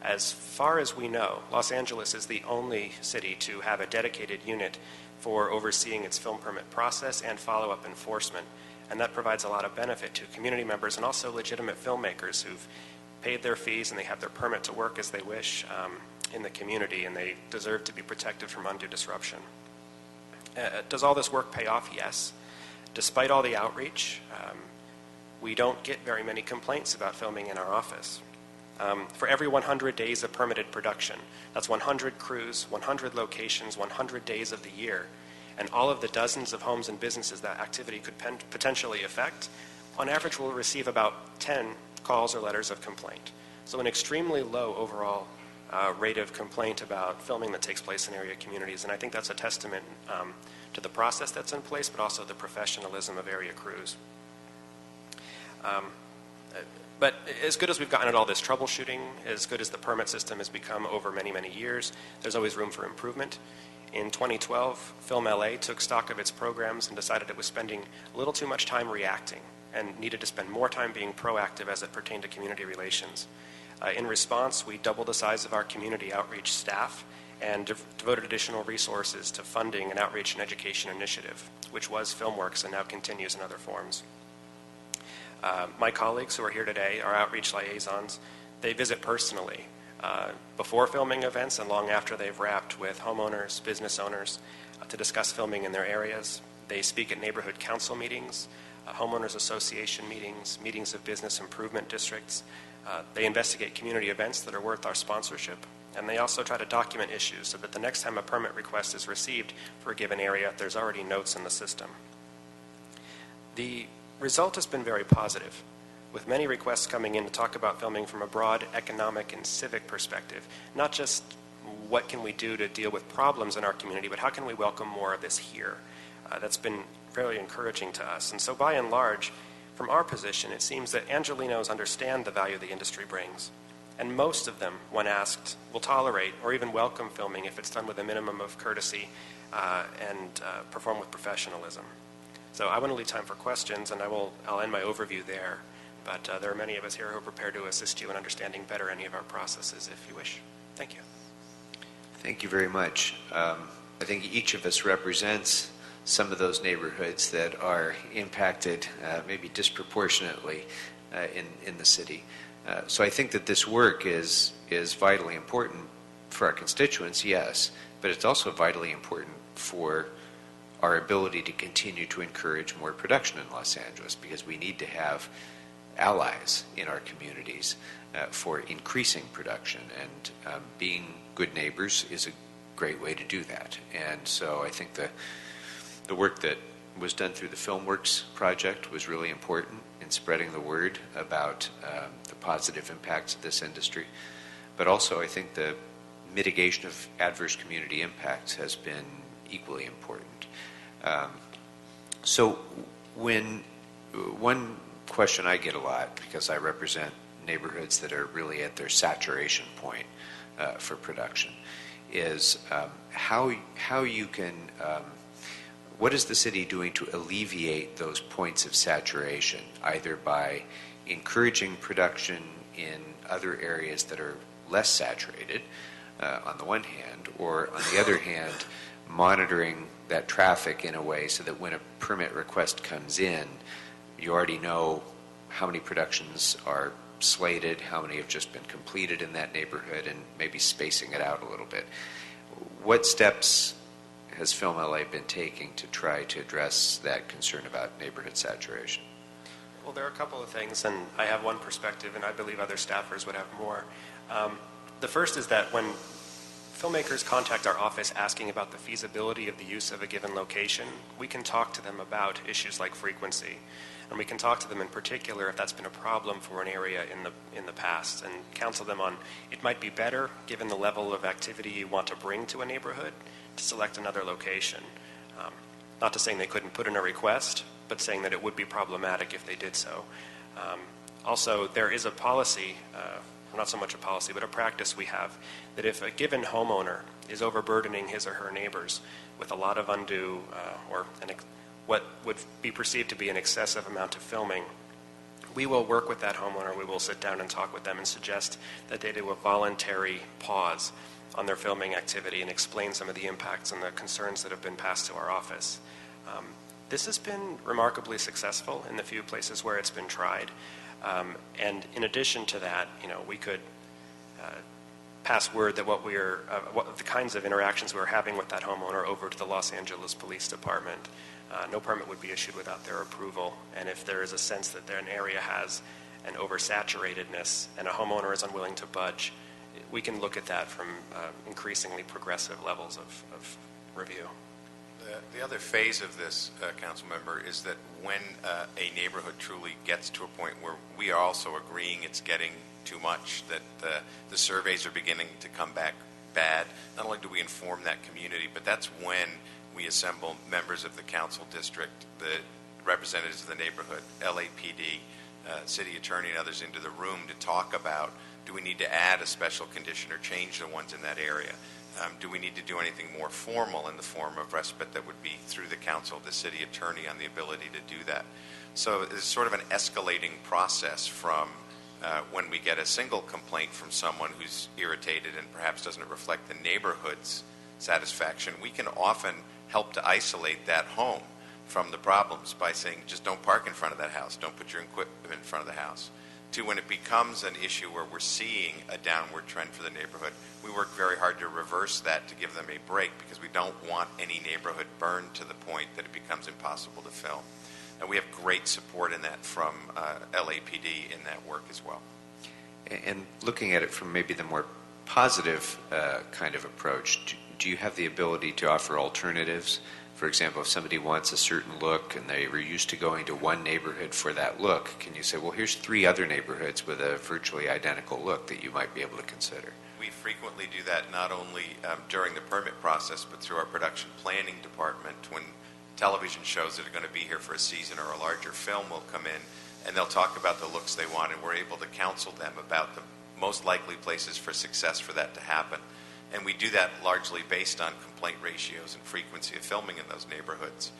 As far as we know, Los Angeles is the only city to have a dedicated unit for overseeing its film permit process and follow-up enforcement. And that provides a lot of benefit to community members and also legitimate filmmakers who've paid their fees and they have their permit to work as they wish in the community, and they deserve to be protected from undue disruption. Does all this work pay off? Yes. Despite all the outreach, we don't get very many complaints about filming in our office. For every 100 days of permitted production, that's 100 crews, 100 locations, 100 days of the year, and all of the dozens of homes and businesses that activity could potentially affect, on average we'll receive about 10 calls or letters of complaint. So an extremely low overall rate of complaint about filming that takes place in area communities, and I think that's a testament to the process that's in place, but also the professionalism of area crews. But as good as we've gotten at all this troubleshooting, as good as the permit system has become over many, many years, there's always room for improvement. In 2012, Film LA took stock of its programs and decided it was spending a little too much time reacting and needed to spend more time being proactive as it pertained to community relations. In response, we doubled the size of our community outreach staff and devoted additional resources to funding an outreach and education initiative, which was FilmWorks and now continues in other forms. My colleagues who are here today, our outreach liaisons, they visit personally before filming events and long after they've wrapped with homeowners, business owners to discuss filming in their areas. They speak at neighborhood council meetings, homeowners association meetings, meetings of business improvement districts. They investigate community events that are worth our sponsorship, and they also try to document issues so that the next time a permit request is received for a given area, there's already notes in the system. The result has been very positive, with many requests coming in to talk about filming from a broad economic and civic perspective, not just what can we do to deal with problems in our community, but how can we welcome more of this here. That's been very encouraging to us. And so by and large, from our position, it seems that Angelenos understand the value the industry brings. And most of them, when asked, will tolerate or even welcome filming if it's done with a minimum of courtesy and perform with professionalism. So I want to leave time for questions, and I'll end my overview there. But there are many of us here who are prepared to assist you in understanding better any of our processes if you wish. Thank you. Thank you very much. I think each of us represents some of those neighborhoods that are impacted maybe disproportionately in the city. So I think that this work is vitally important for our constituents, yes, but it's also vitally important for our ability to continue to encourage more production in Los Angeles, because we need to have allies in our communities for increasing production, and being good neighbors is a great way to do that. And so I think the work that was done through the FilmWorks project was really important in spreading the word about the positive impacts of this industry. But also I think the mitigation of adverse community impacts has been equally important. So when one question I get a lot, because I represent neighborhoods that are really at their saturation point for production, is how you can what is the city doing to alleviate those points of saturation, either by encouraging production in other areas that are less saturated on the one hand, or on the other hand, monitoring that traffic in a way so that when a permit request comes in, you already know how many productions are slated, how many have just been completed in that neighborhood, and maybe spacing it out a little bit. What steps has Film LA been taking to try to address that concern about neighborhood saturation? Well, there are a couple of things, and I have one perspective, and I believe other staffers would have more. The first is that when filmmakers contact our office asking about the feasibility of the use of a given location, we can talk to them about issues like frequency. And we can talk to them in particular if that's been a problem for an area in the past, and counsel them on it might be better, given the level of activity you want to bring to a neighborhood, to select another location. Not to saying they couldn't put in a request, but saying that it would be problematic if they did so. Also, there is a policy, not so much a policy, but a practice we have, that if a given homeowner is overburdening his or her neighbors with a lot of undue what would be perceived to be an excessive amount of filming, we will work with that homeowner. We will sit down and talk with them and suggest that they do a voluntary pause on their filming activity and explain some of the impacts and the concerns that have been passed to our office. This has been remarkably successful in the few places where it's been tried. And in addition to that, we could pass word that what the kinds of interactions we're having with that homeowner over to the Los Angeles Police Department. No permit would be issued without their approval. And if there is a sense that an area has an oversaturatedness and a homeowner is unwilling to budge, we can look at that from increasingly progressive levels of review. The other phase of this, council member, is that when a neighborhood truly gets to a point where we are also agreeing it's getting too much, that the surveys are beginning to come back bad, not only do we inform that community, but that's when we assemble members of the council district, the representatives of the neighborhood, LAPD, city attorney, and others into the room to talk about, do we need to add a special condition or change the ones in that area? Do we need to do anything more formal in the form of respite that would be through the council of the city attorney on the ability to do that? So it's sort of an escalating process from when we get a single complaint from someone who's irritated and perhaps doesn't reflect the neighborhood's satisfaction. We can often help to isolate that home from the problems by saying, just don't park in front of that house, don't put your equipment in front of the house, to when it becomes an issue where we're seeing a downward trend for the neighborhood, we work very hard to reverse that, to give them a break, because we don't want any neighborhood burned to the point that it becomes impossible to film. And we have great support in that from LAPD in that work as well. And looking at it from maybe the more positive kind of approach, do you have the ability to offer alternatives? For example, if somebody wants a certain look and they were used to going to one neighborhood for that look, can you say, well, here's 3 other neighborhoods with a virtually identical look that you might be able to consider? We frequently do that not only during the permit process, but through our production planning department. When television shows that are going to be here for a season or a larger film will come in, and they'll talk about the looks they want, and we're able to counsel them about the most likely places for success for that to happen. And we do that largely based on complaint ratios and frequency of filming in those neighborhoods.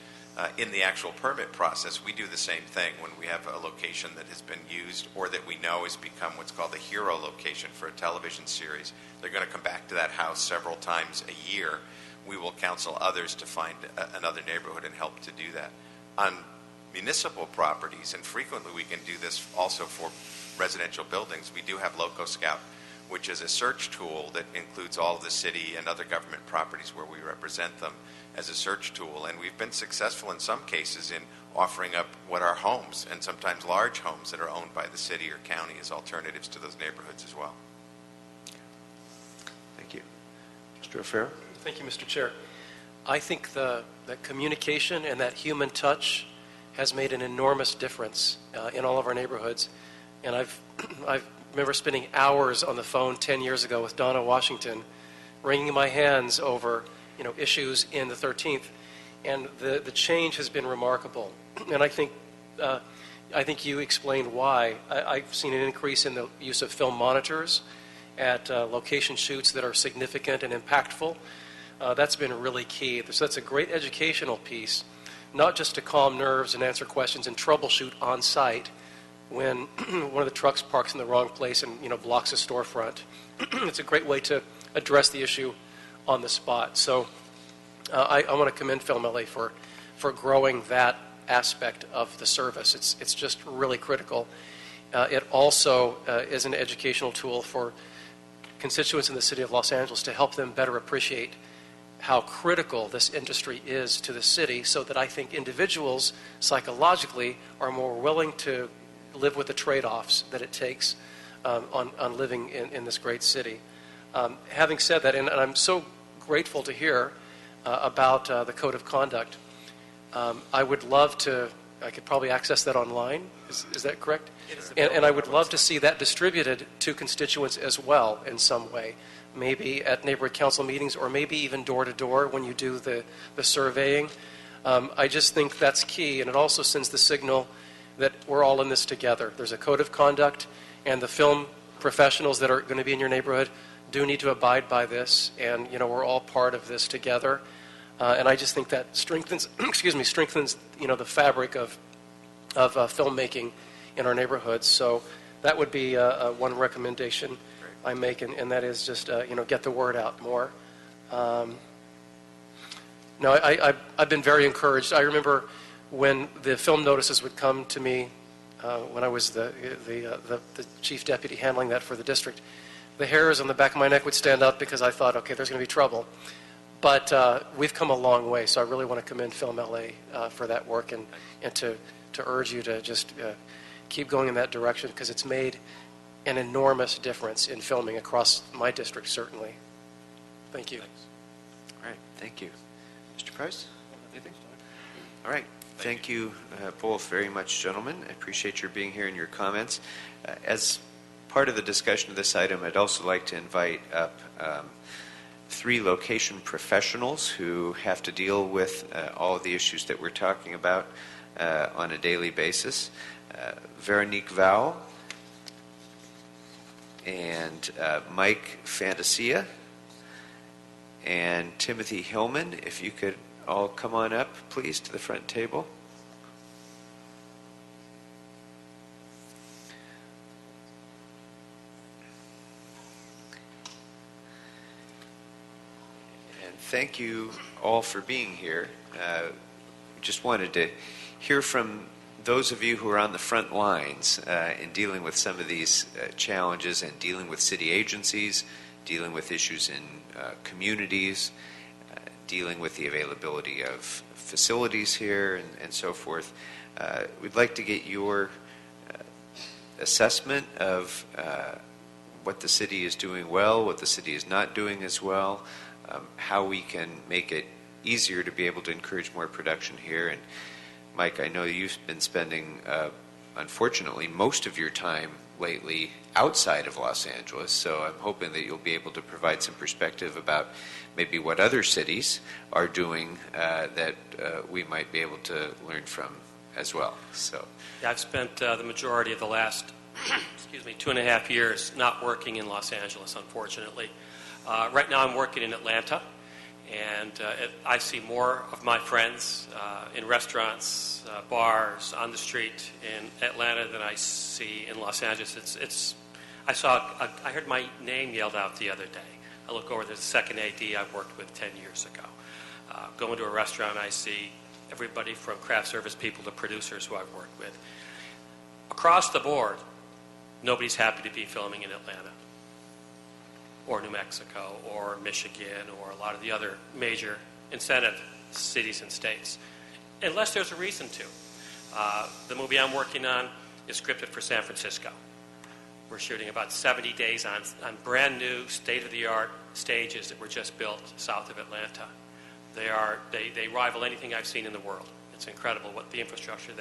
In the actual permit process, we do the same thing when we have a location that has been used or that we know has become what's called a hero location for a television series. They're going to come back to that house several times a year. We will counsel others to find another neighborhood and help to do that. On municipal properties, and frequently we can do this also for residential buildings, we do have Loco Scout, which is a search tool that includes all of the city and other government properties where we represent them as a search tool. And we've been successful in some cases in offering up what are homes, and sometimes large homes that are owned by the city or county, as alternatives to those neighborhoods as well. Thank you. Mr. O'Farrell? Thank you, Mr. Chair. I think that communication and that human touch has made an enormous difference in all of our neighborhoods. And I remember spending hours on the phone 10 years ago with Donna Washington, wringing my hands over issues in the 13th, and the change has been remarkable. And I think you explained why. I've seen an increase in the use of film monitors at location shoots that are significant and impactful. That's been really key. So that's a great educational piece, not just to calm nerves and answer questions and troubleshoot on site when one of the trucks parks in the wrong place and blocks a storefront. It's a great way to address the issue on the spot. So I want to commend Film LA for growing that aspect of the service. It's just really critical. It also is an educational tool for constituents in the city of Los Angeles to help them better appreciate how critical this industry is to the city, so that I think individuals psychologically are more willing to live with the trade-offs that it takes on living in this great city. Having said that, and I'm so grateful to hear about the Code of Conduct. I would love to, I could probably access that online, is that correct? It is. And I would love to see that distributed to constituents as well in some way, maybe at neighborhood council meetings or maybe even door to door when you do the surveying. I just think that's key, and it also sends the signal that we're all in this together. There's a code of conduct, and the film professionals that are going to be in your neighborhood do need to abide by this, and we're all part of this together. And I just think that strengthens, strengthens the fabric of filmmaking in our neighborhoods. So that would be one recommendation I make, and that is just get the word out more. No, I've been very encouraged. I remember when the film notices would come to me when I was the chief deputy handling that for the district, the hairs on the back of my neck would stand up because I thought, okay, there's going to be trouble. But we've come a long way, so I really want to commend Film LA for that work and to urge you to just keep going in that direction, because it's made an enormous difference in filming across my district, certainly. Thank you. Thanks. All right, thank you. Mr. Price, anything? All right. Thank you both very much, gentlemen. I appreciate your being here and your comments. As part of the discussion of this item, I'd also like to invite up 3 location professionals who have to deal with all of the issues that we're talking about on a daily basis. Veronique Val and Mike Fantasia and Timothy Hillman. If you could all come on up, please, to the front table. And thank you all for being here. just wanted to hear from those of you who are on the front lines in dealing with some of these challenges and dealing with city agencies, dealing with issues in communities, dealing with the availability of facilities here and so forth. We'd like to get your assessment of what the city is doing well, what the city is not doing as well, how we can make it easier to be able to encourage more production here. And Mike, I know you've been spending, unfortunately, most of your time lately outside of Los Angeles, so I'm hoping that you'll be able to provide some perspective about maybe what other cities are doing that we might be able to learn from as well. So, yeah, I've spent the majority of the last 2.5 years not working in Los Angeles, unfortunately. Right now I'm working in Atlanta, and I see more of my friends in restaurants, bars, on the street in Atlanta than I see in Los Angeles. I heard my name yelled out the other day. I look over, there's a second AD I worked with 10 years ago. Go into a restaurant, I see everybody from craft service people to producers who I've worked with. Across the board, nobody's happy to be filming in Atlanta or New Mexico or Michigan or a lot of the other major incentive cities and states, unless there's a reason to. The movie I'm working on is scripted for San Francisco. We're shooting about 70 days on brand new, state-of-the-art stages that were just built south of Atlanta. They rival anything I've seen in the world. It's incredible what the infrastructure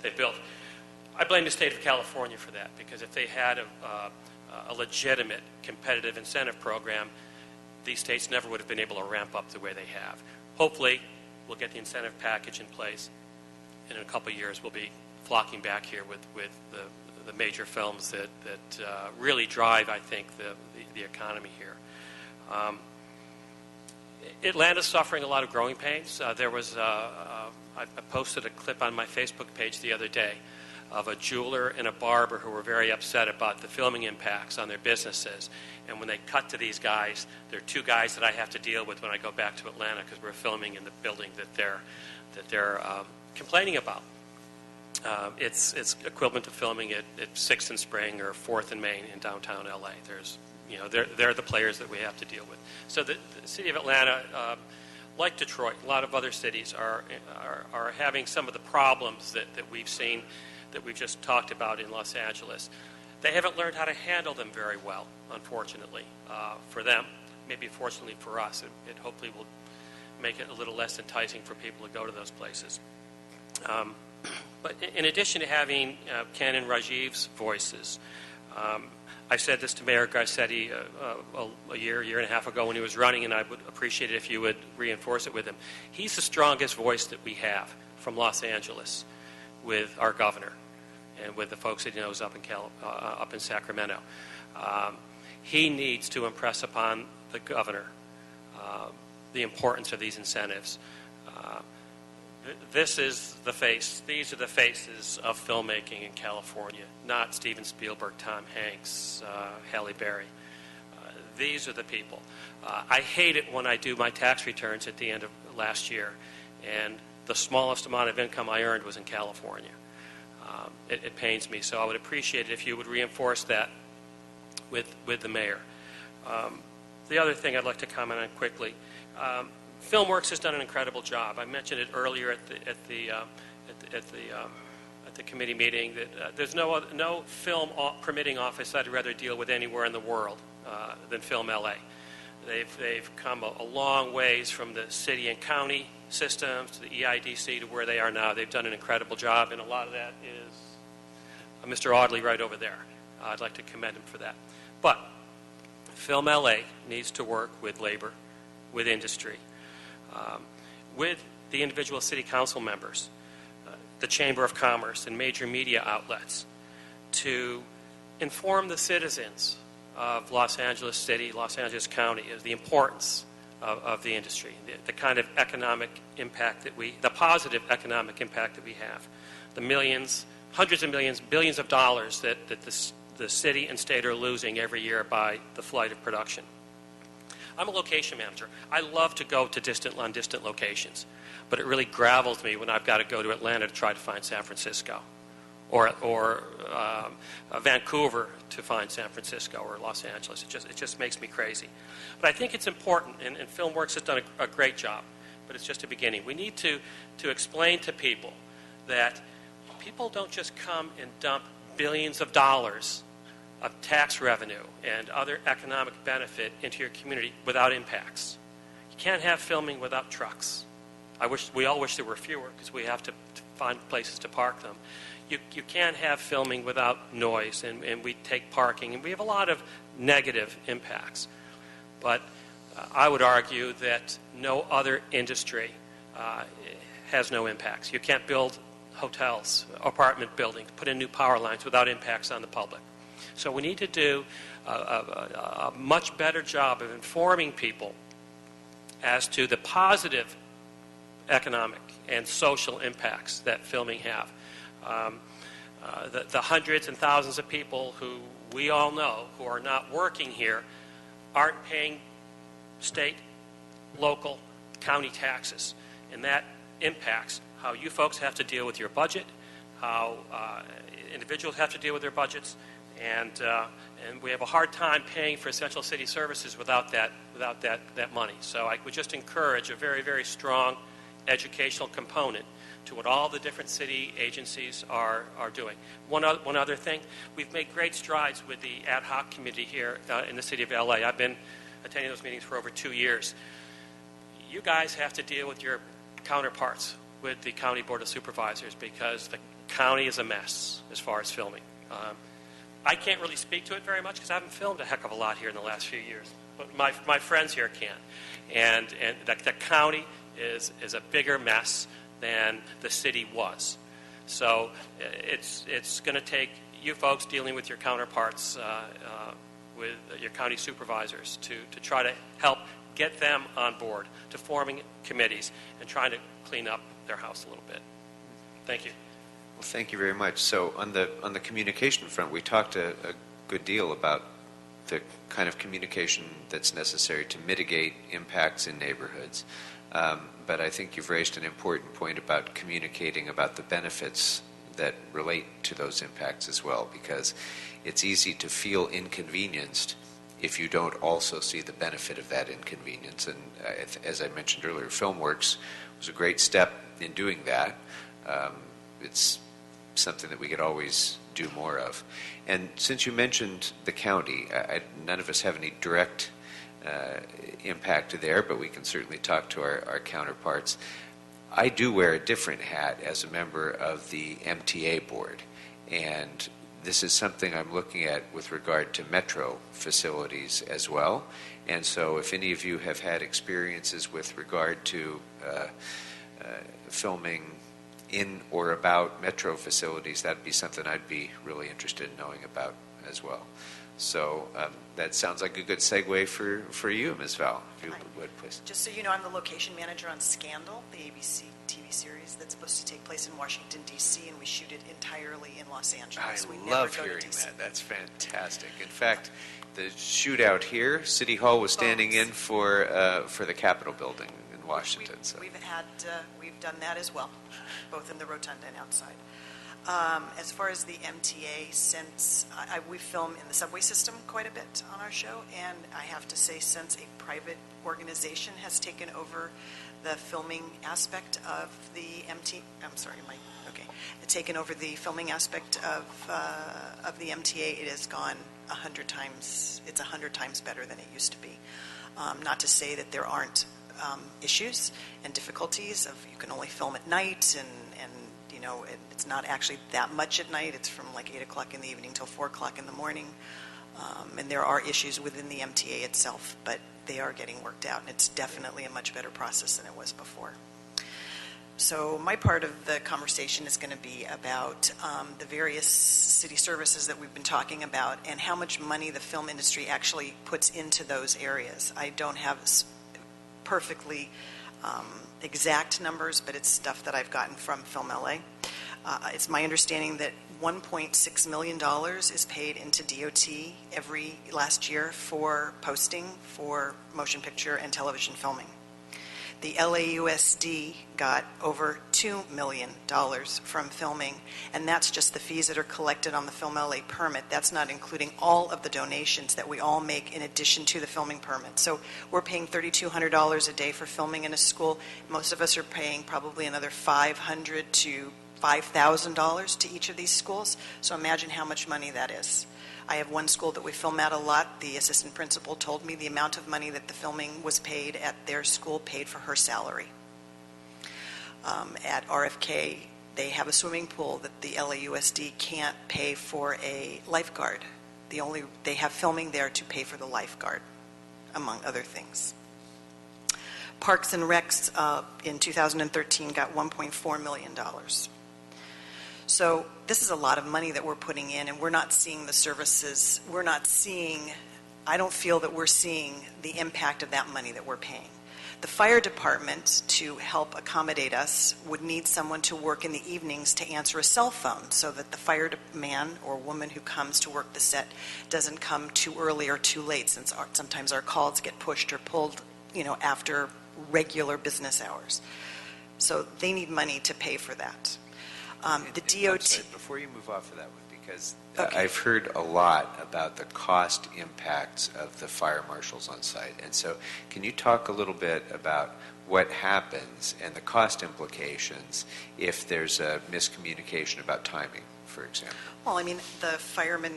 they've built. I blame the state of California for that, because if they had a legitimate competitive incentive program, these states never would have been able to ramp up the way they have. Hopefully, we'll get the incentive package in place, and in a couple of years we'll be flocking back here with the major films that really drive, I think, the economy here. Atlanta's suffering a lot of growing pains. I posted a clip on my Facebook page the other day of a jeweler and a barber who were very upset about the filming impacts on their businesses. And when they cut to these guys, there are two guys that I have to deal with when I go back to Atlanta, because we're filming in the building that they're complaining about. It's equivalent to filming at 6th and Spring or 4th and Main in downtown LA. They're the players that we have to deal with. So the city of Atlanta, like Detroit, a lot of other cities are having some of the problems that we've seen, that we've just talked about in Los Angeles. They haven't learned how to handle them very well, unfortunately, for them. Maybe fortunately for us, it hopefully will make it a little less enticing for people to go to those places. But in addition to having Ken and Rajiv's voices, I said this to Mayor Garcetti a year and a half ago when he was running, and I would appreciate it if you would reinforce it with him. He's the strongest voice that we have from Los Angeles with our governor and with the folks that he knows up in Sacramento. He needs to impress upon the governor the importance of these incentives. This is the face. These are the faces of filmmaking in California, not Steven Spielberg, Tom Hanks, Halle Berry. These are the people. I hate it when I do my tax returns at the end of last year, and the smallest amount of income I earned was in California. It pains me, so I would appreciate it if you would reinforce that with the mayor. The other thing I'd like to comment on quickly. FilmWorks has done an incredible job. I mentioned it earlier at the committee meeting that there's no film permitting office I'd rather deal with anywhere in the world than Film LA. They've come a long ways from the city and county systems to the EIDC to where they are now. They've done an incredible job, and a lot of that is Mr. Audley right over there. I'd like to commend him for that. But Film LA needs to work with labor, with industry, with the individual city council members, the Chamber of Commerce, and major media outlets to inform the citizens of Los Angeles City, Los Angeles County, of the importance of the industry, the kind of economic impact the positive economic impact that we have, the millions, hundreds of millions, billions of dollars that the city and state are losing every year by the flight of production. I'm a location manager. I love to go to distant locations, but it really gravels me when I've got to go to Atlanta to try to find San Francisco, or Vancouver to find San Francisco, or Los Angeles. It just makes me crazy. But I think it's important, and FilmWorks has done a great job, but it's just a beginning. We need to explain to people that people don't just come and dump billions of dollars of tax revenue and other economic benefit into your community without impacts. You can't have filming without trucks. We all wish there were fewer, because we have to find places to park them. You can't have filming without noise, and we take parking, and we have a lot of negative impacts. But I would argue that no other industry has no impacts. You can't build hotels, apartment buildings, put in new power lines without impacts on the public. So we need to do a much better job of informing people as to the positive economic and social impacts that filming have. The hundreds and thousands of people who we all know who are not working here aren't paying state, local, county taxes, and that impacts how you folks have to deal with your budget, how individuals have to deal with their budgets, and we have a hard time paying for essential city services without that money. So I would just encourage a very, very strong educational component to what all the different city agencies are doing. One other thing, we've made great strides with the ad hoc committee here in the city of LA. I've been attending those meetings for over 2 years. You guys have to deal with your counterparts with the County Board of Supervisors, because the county is a mess as far as filming. I can't really speak to it very much because I haven't filmed a heck of a lot here in the last few years, but my friends here can. And the county is a bigger mess than the city was. So it's going to take you folks dealing with your counterparts, with your county supervisors, to try to help get them on board, to forming committees and trying to clean up their house a little bit. Thank you. Well, thank you very much. So on the communication front, we talked a good deal about the kind of communication that's necessary to mitigate impacts in neighborhoods. But I think you've raised an important point about communicating about the benefits that relate to those impacts as well, because it's easy to feel inconvenienced if you don't also see the benefit of that inconvenience. And as I mentioned earlier, FilmWorks was a great step in doing that. It's something that we could always do more of. And since you mentioned the county, none of us have any direct impact there, but we can certainly talk to our counterparts. I do wear a different hat as a member of the MTA board, and this is something I'm looking at with regard to metro facilities as well. And so if any of you have had experiences with regard to filming in or about metro facilities, that'd be something I'd be really interested in knowing about as well. So that sounds like a good segue for you, Ms. Val, if you would, please. Just so you know, I'm the location manager on Scandal, the ABC TV series that's supposed to take place in Washington, D.C., and we shoot it entirely in Los Angeles. I love hearing that. That's fantastic. In fact, the shootout here, City Hall was standing in for the Capitol building in Washington. We've done that as well, both in the rotunda and outside. As far as the MTA, since we film in the subway system quite a bit on our show, and I have to say, since a private organization has taken over the filming aspect of the taken over the filming aspect of the MTA, it has gone 100 times. It's 100 times better than it used to be. Not to say that there aren't issues and difficulties of you can only film at night, and you know it's not actually that much at night. It's from like 8 o'clock in the evening till 4 o'clock in the morning, and there are issues within the MTA itself, but they are getting worked out, and it's definitely a much better process than it was before. So my part of the conversation is going to be about the various city services that we've been talking about and how much money the film industry actually puts into those areas. I don't have perfectly exact numbers, but it's stuff that I've gotten from Film LA. It's my understanding that $1.6 million is paid into DOT every last year for posting for motion picture and television filming. The LAUSD got over $2 million from filming, and that's just the fees that are collected on the Film LA permit. That's not including all of the donations that we all make in addition to the filming permit. So we're paying $3,200 a day for filming in a school. Most of us are paying probably another $500 to $5,000 to each of these schools. So imagine how much money that is. I have one school that we film at a lot. The assistant principal told me the amount of money that the filming was paid at their school paid for her salary. At RFK, they have a swimming pool that the LAUSD can't pay for a lifeguard. They have filming there to pay for the lifeguard, among other things. Parks and Recs in 2013 got $1.4 million. So this is a lot of money that we're putting in, and we're not seeing the services. I don't feel that we're seeing the impact of that money that we're paying. The fire department, to help accommodate us, would need someone to work in the evenings to answer a cell phone so that the fireman or woman who comes to work the set doesn't come too early or too late, since sometimes our calls get pushed or pulled, after regular business hours. So they need money to pay for that. The DOT... I'm sorry, before you move off of that one, because Okay. I've heard a lot about the cost impacts of the fire marshals on site. And so can you talk a little bit about what happens and the cost implications if there's a miscommunication about timing, for example? Well, the fireman,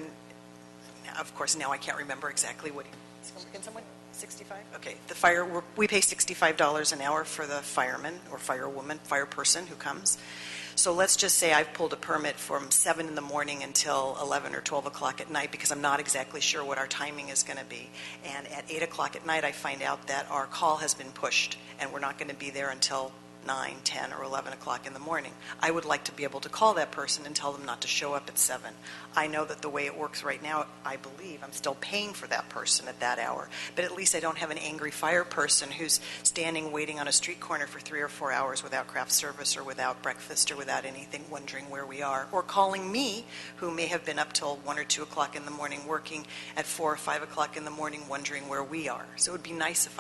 of course, now I can't remember exactly what... Can someone... 65? Okay. We pay $65 an hour for the fireman or firewoman, fireperson who comes. So let's just say I've pulled a permit from 7 in the morning until 11 or 12 o'clock at night because I'm not exactly sure what our timing is going to be. And at 8 o'clock at night, I find out that our call has been pushed and we're not going to be there until 9, 10, or 11 o'clock in the morning. I would like to be able to call that person and tell them not to show up at 7. I know that the way it works right now, I believe I'm still paying for that person at that hour, but at least I don't have an angry fire person who's standing waiting on a street corner for 3 or 4 hours without craft service or without breakfast or without anything, wondering where we are, or calling me, who may have been up till 1 or 2 o'clock in the morning working at 4 or 5 o'clock in the morning wondering where we are. So it would be nice if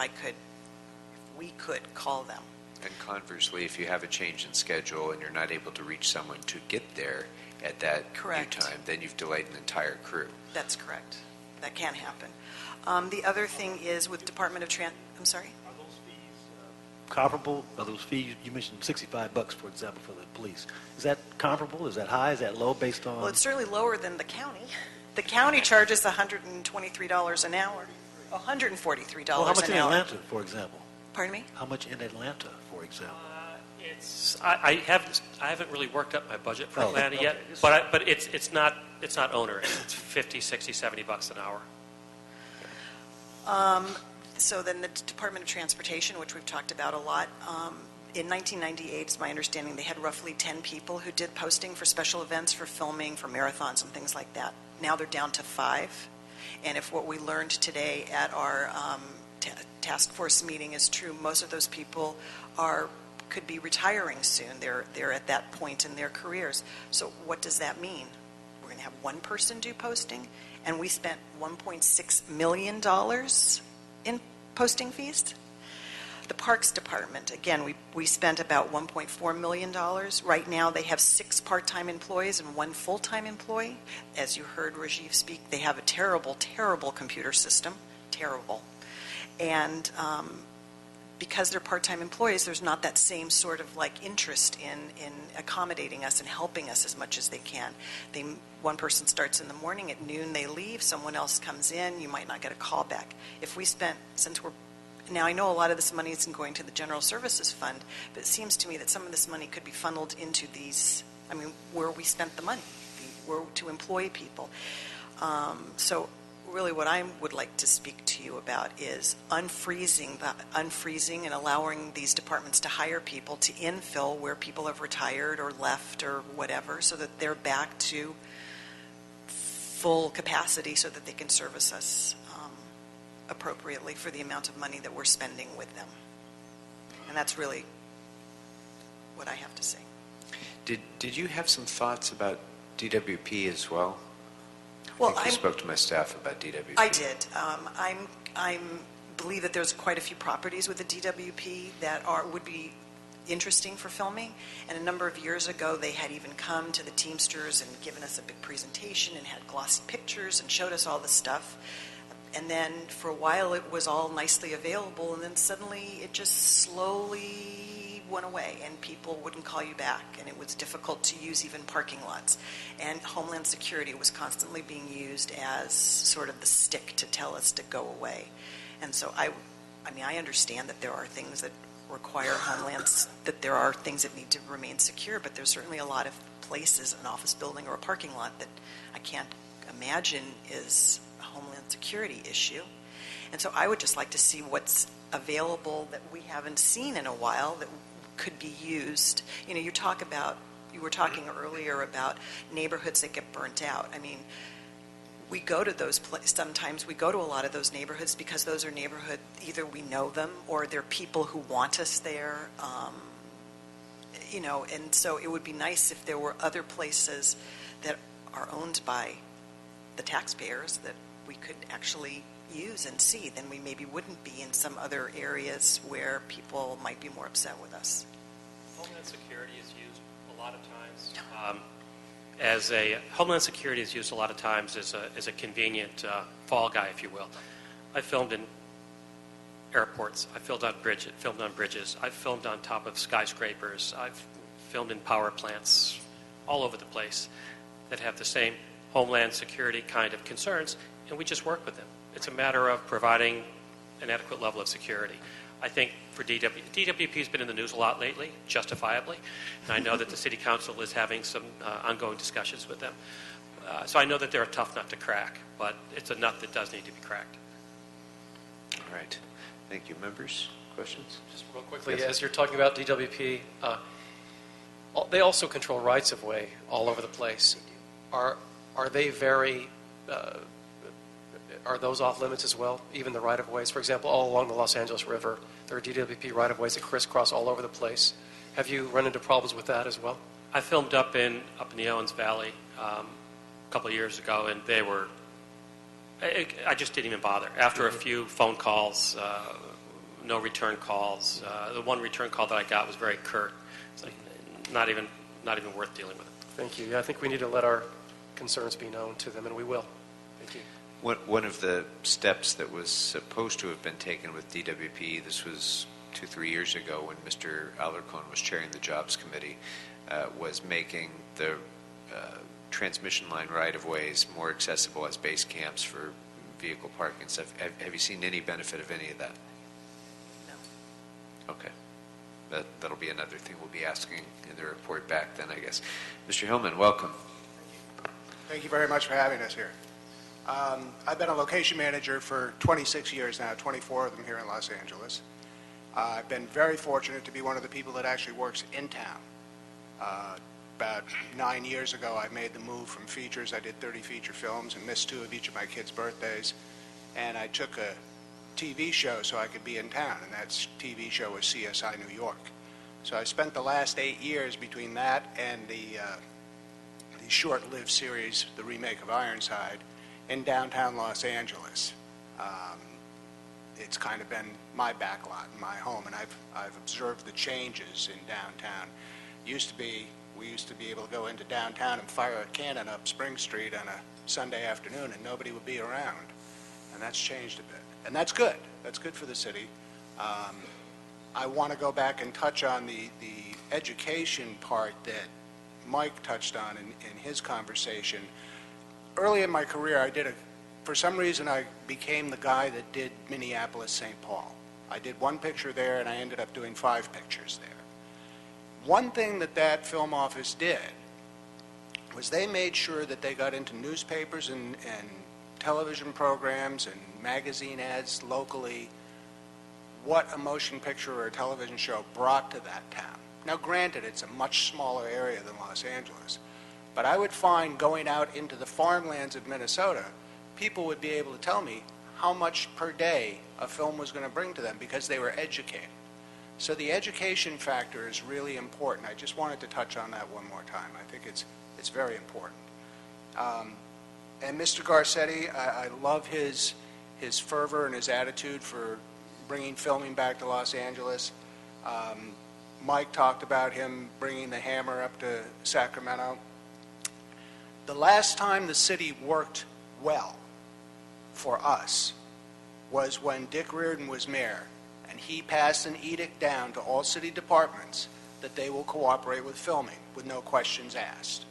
we could call them. And conversely, if you have a change in schedule and you're not able to reach someone to get there at that Correct. new time, then you've delayed an entire crew. That's correct. That can happen. The other thing is with Department of I'm sorry? Are those fees comparable? Are those fees, you mentioned $65, for example, for the police. Is that comparable? Is that high? Is that low based on? Well, it's certainly lower than the county. The county charges $123 an hour. $143 Well, how much an in hour. Atlanta, for example? Pardon me? How much in Atlanta, for example? I haven't really worked up my budget for Oh, Atlanta okay. yet, but it's not onerous. It's $50, $60, $70 an hour. So then the Department of Transportation, which we've talked about a lot, in 1998, it's my understanding, they had roughly 10 people who did posting for special events, for filming, for marathons and things like that. Now they're down to 5. And if what we learned today at our task force meeting is true, most of those people could be retiring soon. They're at that point in their careers. So what does that mean? We're going to have one person do posting, and we spent $1.6 million in posting fees? The Parks Department, again, we spent about $1.4 million. Right now, they have 6 part-time employees and 1 full-time employee. As you heard Rajiv speak, they have a terrible, terrible computer system. Terrible. And because they're part-time employees, there's not that same sort of interest in accommodating us and helping us as much as they can. One person starts in the morning, at noon they leave, someone else comes in, you might not get a call back. If we spent, now I know a lot of this money isn't going to the General Services Fund, but it seems to me that some of this money could be funneled into these, where we spent the money, to employ people. So really what I would like to speak to you about is unfreezing and allowing these departments to hire people to infill where people have retired or left or whatever, so that they're back to full capacity so that they can service us appropriately for the amount of money that we're spending with them. And that's really what I have to say. Did you have some thoughts about DWP as well? Well, I think you spoke to my staff about DWP. I did. I believe that there's quite a few properties with the DWP that would be interesting for filming. And a number of years ago, they had even come to the Teamsters and given us a big presentation and had glossy pictures and showed us all the stuff. And then for a while, it was all nicely available, and then suddenly it just slowly went away, and people wouldn't call you back, and it was difficult to use even parking lots. And Homeland Security was constantly being used as sort of the stick to tell us to go away. And so I understand that there are things that require homelands, that there are things that need to remain secure, but there's certainly a lot of places, an office building or a parking lot, that I can't imagine is a Homeland Security issue. And so I would just like to see what's available that we haven't seen in a while that could be used. You know, you were talking earlier about neighborhoods that get burnt out. I mean, we go to those sometimes we go to a lot of those neighborhoods because those are neighborhoods, either we know them or they're people who want us there. You know, and so it would be nice if there were other places that are owned by the taxpayers that we could actually use and see. Then we maybe wouldn't be in some other areas where people might be more upset with us. Homeland Security is used a lot of times. Homeland Security is used a lot of times as a convenient fall guy, if you will. I filmed in airports. I filmed on bridges. I've filmed on top of skyscrapers. I've filmed in power plants all over the place that have the same Homeland Security kind of concerns, and we just work with them. It's a matter of providing an adequate level of security. I think for DWP has been in the news a lot lately, justifiably, and I know that the City Council is having some ongoing discussions with them. So I know that they're a tough nut to crack, but it's a nut that does need to be cracked. All right. Thank you. Members, questions? Just real quickly, Yes. as you're talking about DWP, they also control rights-of-way all over the place. Are they very... are those off limits as well, even the right-of-ways? For example, all along the Los Angeles River, there are DWP right-of-ways that crisscross all over the place. Have you run into problems with that as well? I filmed up in the Owens Valley a couple of years ago, and they were... I just didn't even bother. After a few phone calls, no return calls. The one return call that I got was very curt. It's like not even worth dealing with it. Thank you. Yeah, I think we need to let our concerns be known to them, and we will. Thank you. One of the steps that was supposed to have been taken with DWP, this was 2-3 years ago when Mr. Alarcon was chairing the Jobs Committee, was making the transmission line right-of-ways more accessible as base camps for vehicle parking and stuff. Have you seen any benefit of any of that? No. Okay. That'll be another thing we'll be asking in the report back then, I guess. Mr. Hillman, welcome. Thank you very much for having us here. I've been a location manager for 26 years now, 24 of them here in Los Angeles. I've been very fortunate to be one of the people that actually works in town. About 9 years ago, I made the move from features. I did 30 feature films and missed 2 of each of my kids' birthdays. And I took a TV show so I could be in town, and that TV show was CSI New York. So I spent the last 8 years between that and the short-lived series, the remake of Ironside, in downtown Los Angeles. It's kind of been my backlot, my home, and I've observed the changes in downtown. We used to be able to go into downtown and fire a cannon up Spring Street on a Sunday afternoon and nobody would be around. And that's changed a bit. And that's good. That's good for the city. I want to go back and touch on the education part that Mike touched on in his conversation. Early in my career, for some reason, I became the guy that did Minneapolis-St. Paul. I did 1 picture there, and I ended up doing 5 pictures there. One thing that film office did was they made sure that they got into newspapers and television programs and magazine ads locally what a motion picture or a television show brought to that town. Now, granted, it's a much smaller area than Los Angeles, but I would find going out into the farmlands of Minnesota, people would be able to tell me how much per day a film was going to bring to them because they were educated. So the education factor is really important. I just wanted to touch on that one more time. I think it's It's very important. And Mr. Garcetti, I love his fervor and his attitude for bringing filming back to Los Angeles. Mike talked about him bringing the hammer up to Sacramento. The last time the city worked well for us was when Dick Reardon was mayor, and he passed an edict down to all city departments that they will cooperate with filming with no questions asked.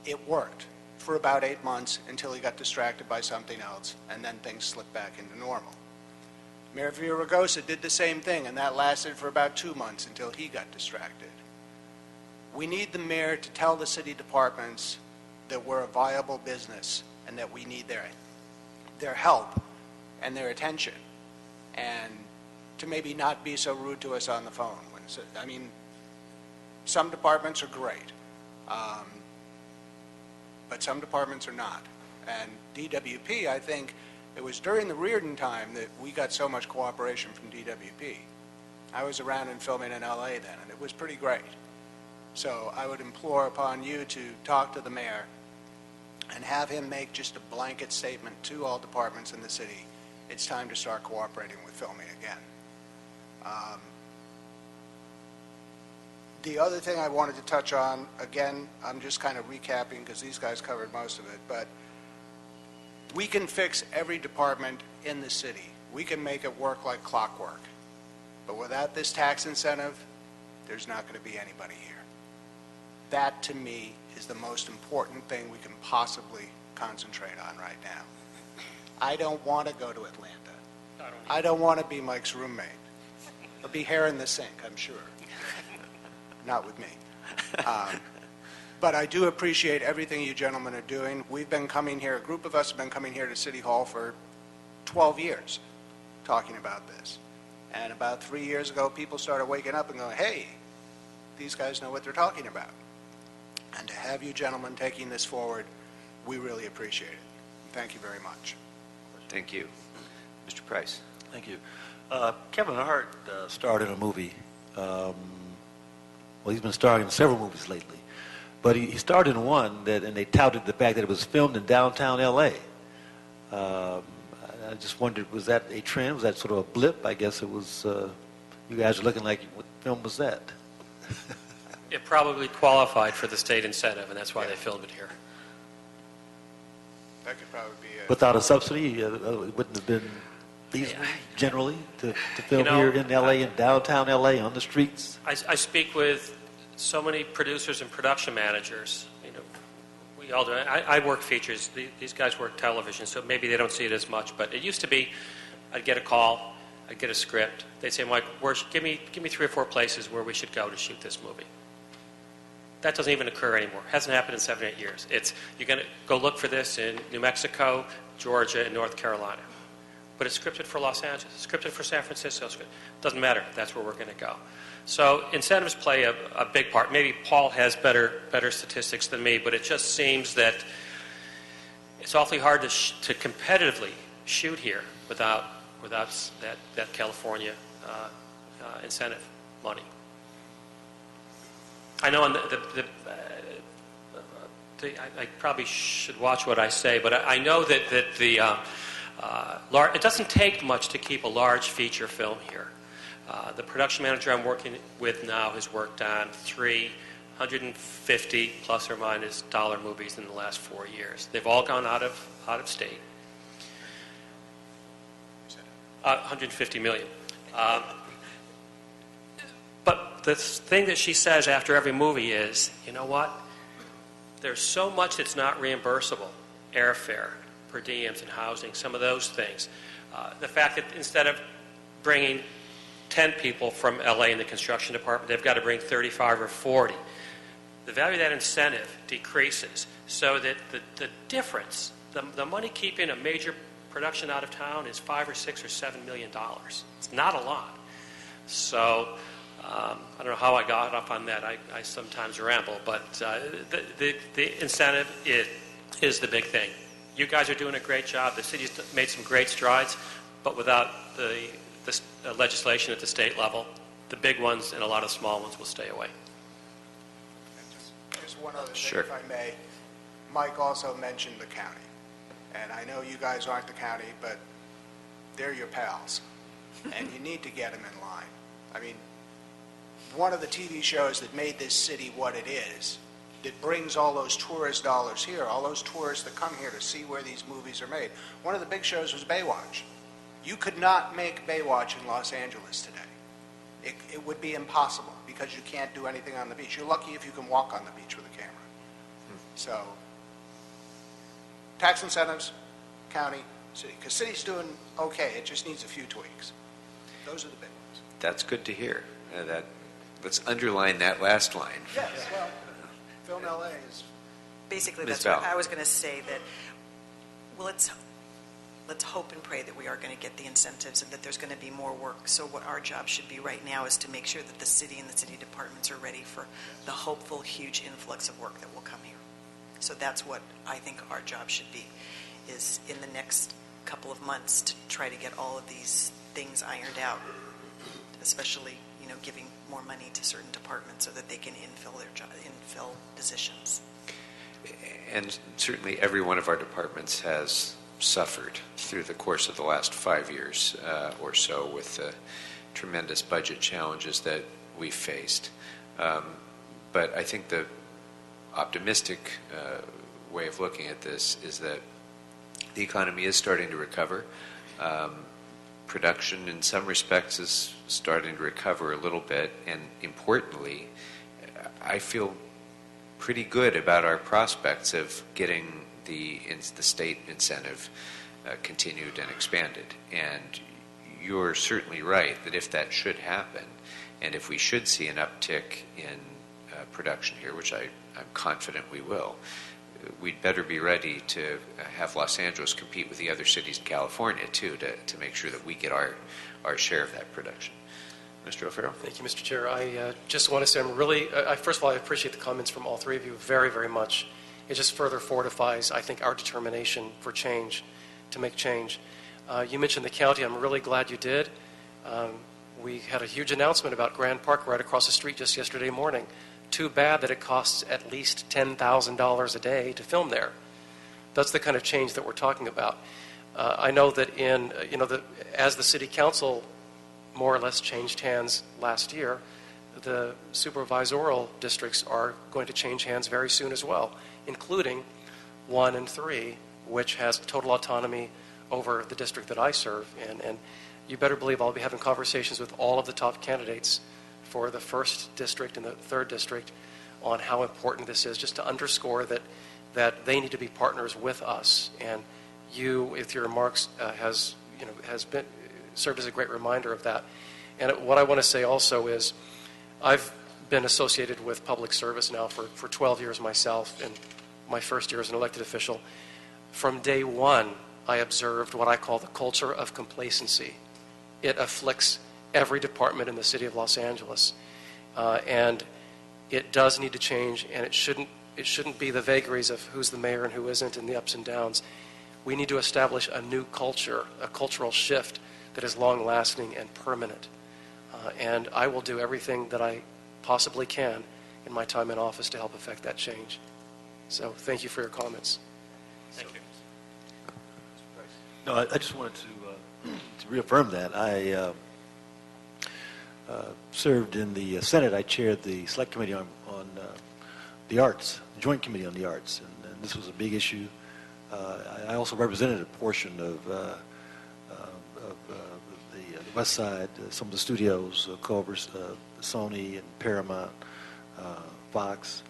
It worked for about 8 months until he got distracted by something else, and then things slipped back into normal. Mayor Villaraigosa did the same thing, and that lasted for about 2 months until he got distracted. We need the mayor to tell the city departments that we're a viable business and that we need their help and their attention, and to maybe not be so rude to us on the phone. I mean, some departments are great, but some departments are not. And DWP, I think, it was during the Reardon time that we got so much cooperation from DWP. I was around and filming in LA then, and it was pretty great. So I would implore upon you to talk to the mayor and have him make just a blanket statement to all departments in the city. It's time to start cooperating with filming again. The other thing I wanted to touch on, again, I'm just kind of recapping because these guys covered most of it, but we can fix every department in the city. We can make it work like clockwork. But without this tax incentive, there's not going to be anybody here. That, to me, is the most important thing we can possibly concentrate on right now. I don't want to go to Atlanta. I don't want to be Mike's roommate. There'll be hair in the sink, I'm sure. Not with me. But I do appreciate everything you gentlemen are doing. We've been coming here, a group of us have been coming here to City Hall for 12 years talking about this. And about 3 years ago, people started waking up and going, hey, these guys know what they're talking about. And to have you gentlemen taking this forward, we really appreciate it. Thank you very much. Thank you. Mr. Price. Thank you. Kevin Hart starred in a movie. Well, he's been starring in several movies lately. But he starred in one, and they touted the fact that it was filmed in downtown L.A. I just wondered, was that a trend? Was that sort of a blip? I guess it was, you guys are looking like, what film was that? It probably qualified for the state incentive, and that's why they filmed it here. That could probably be it. Without a subsidy, it wouldn't have been feasible, generally, to film here in L.A., in downtown L.A., on the streets? I speak with so many producers and production managers. We all do. I work features. These guys work television, so maybe they don't see it as much. But it used to be, I'd get a call, I'd get a script. They'd say, Mike, give me 3 or 4 places where we should go to shoot this movie. That doesn't even occur anymore. It hasn't happened in 7 or 8 years. You're going to go look for this in New Mexico, Georgia, and North Carolina. But it's scripted for Los Angeles, scripted for San Francisco. Doesn't matter. That's where we're going to go. So incentives play a big part. Maybe Paul has better statistics than me, but it just seems that it's awfully hard to competitively shoot here without that California incentive money. I know I probably should watch what I say, but I know that it doesn't take much to keep a large feature film here. The production manager I'm working with now has worked on 350 plus or minus dollar movies in the last 4 years. They've all gone out of state. 150 million. But the thing that she says after every movie is, you know what? There's so much that's not reimbursable. Airfare, per diems and housing, some of those things. The fact that instead of bringing 10 people from LA in the construction department, they've got to bring 35 or 40. The value of that incentive decreases, so that the difference, the money keeping a major production out of town is $5 or $6 or $7 million. It's not a lot. So I don't know how I got up on that. I sometimes ramble, but the incentive is the big thing. You guys are doing a great job. The city's made some great strides, but without the legislation at the state level, the big ones and a lot of small ones will stay away. one other thing, Sure. if I may. Mike also mentioned the county. And I know you guys aren't the county, but they're your pals. And you need to get them in line. I mean, one of the TV shows that made this city what it is, that brings all those tourist dollars here, all those tourists that come here to see where these movies are made. One of the big shows was Baywatch. You could not make Baywatch in Los Angeles today. It would be impossible because you can't do anything on the beach. You're lucky if you can walk on the beach with a camera. So, tax incentives, county, city. Because city's doing okay, it just needs a few tweaks. Those are the big ones. That's good to hear. Let's underline that last line. Yes, well, Film LA is... Basically, Ms. that's what Val. I was going to say, that, well, let's hope and pray that we are going to get the incentives and that there's going to be more work. So what our job should be right now is to make sure that the city and the city departments are ready for the hopeful, huge influx of work that will come here. So that's what I think our job should be, is in the next couple of months to try to get all of these things ironed out, especially, giving more money to certain departments so that they can infill positions. And certainly every one of our departments has suffered through the course of the last 5 years or so with the tremendous budget challenges that we've faced. But I think the optimistic way of looking at this is that the economy is starting to recover. Production in some respects is starting to recover a little bit, and importantly, I feel pretty good about our prospects of getting the state incentive continued and expanded. And you're certainly right that if that should happen, and if we should see an uptick in production here, which I'm confident we will, we'd better be ready to have Los Angeles compete with the other cities in California, too, to make sure that we get our share of that production. Mr. O'Farrell? Thank you, Mr. Chair. I just want to say I'm really, first of all, I appreciate the comments from all three of you very, very much. It just further fortifies, I think, our determination for change, to make change. You mentioned the county. I'm really glad you did. We had a huge announcement about Grand Park right across the street just yesterday morning. Too bad that it costs at least $10,000 a day to film there. That's the kind of change that we're talking about. I know that as the city council more or less changed hands last year, the supervisorial districts are going to change hands very soon as well, including 1 and 3, which has total autonomy over the district that I serve in. And you better believe I'll be having conversations with all of the top candidates for the 1st district and the 3rd district on how important this is, just to underscore that they need to be partners with us. And you, with your remarks, has been served as a great reminder of that. And what I want to say also is, I've been associated with public service now for 12 years myself, and my first year as an elected official. From day one, I observed what I call the culture of complacency. It afflicts every department in the city of Los Angeles, and it does need to change. And it shouldn't be the vagaries of who's the mayor and who isn't, and the ups and downs. We need to establish a new culture, a cultural shift that is long-lasting and permanent. And I will do everything that I possibly can in my time in office to help affect that change. So thank you for your comments. Thank you. No, I just wanted to reaffirm that. I served in the Senate. I chaired the Select Committee on the Arts, the Joint Committee on the Arts, and this was a big issue. I also represented a portion of the West Side, some of the studios, Culver, Sony, and Paramount, Fox,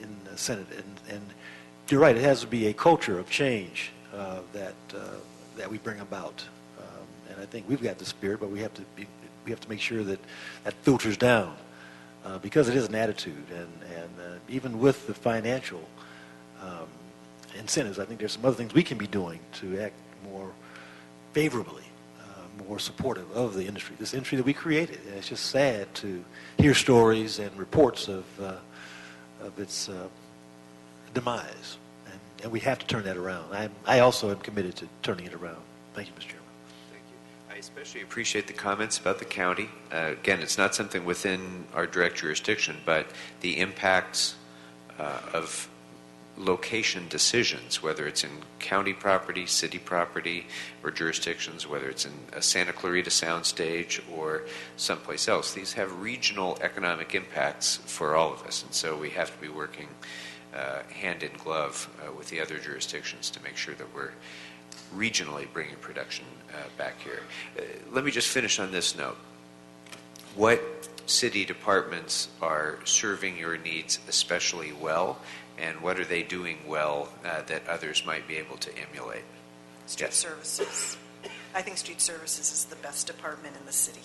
in the Senate. And you're right, it has to be a culture of change that we bring about. And I think we've got the spirit, but we have to make sure that that filters down, because it is an attitude. And even with the financial incentives, I think there's some other things we can be doing to act more favorably, more supportive of the industry, this industry that we created. And it's just sad to hear stories and reports of its demise. And we have to turn that around. I also am committed to turning it around. Thank you, Mr. Chairman. Thank you. I especially appreciate the comments about the county. Again, it's not something within our direct jurisdiction, but the impacts of location decisions, whether it's in county property, city property, or jurisdictions, whether it's in a Santa Clarita soundstage or someplace else. These have regional economic impacts for all of us, and so we have to be working hand in glove with the other jurisdictions to make sure that we're regionally bringing production back here. Let me just finish on this note. What city departments are serving your needs especially well, and what are they doing well that others might be able to emulate? Street services. I think street services is the best department in the city.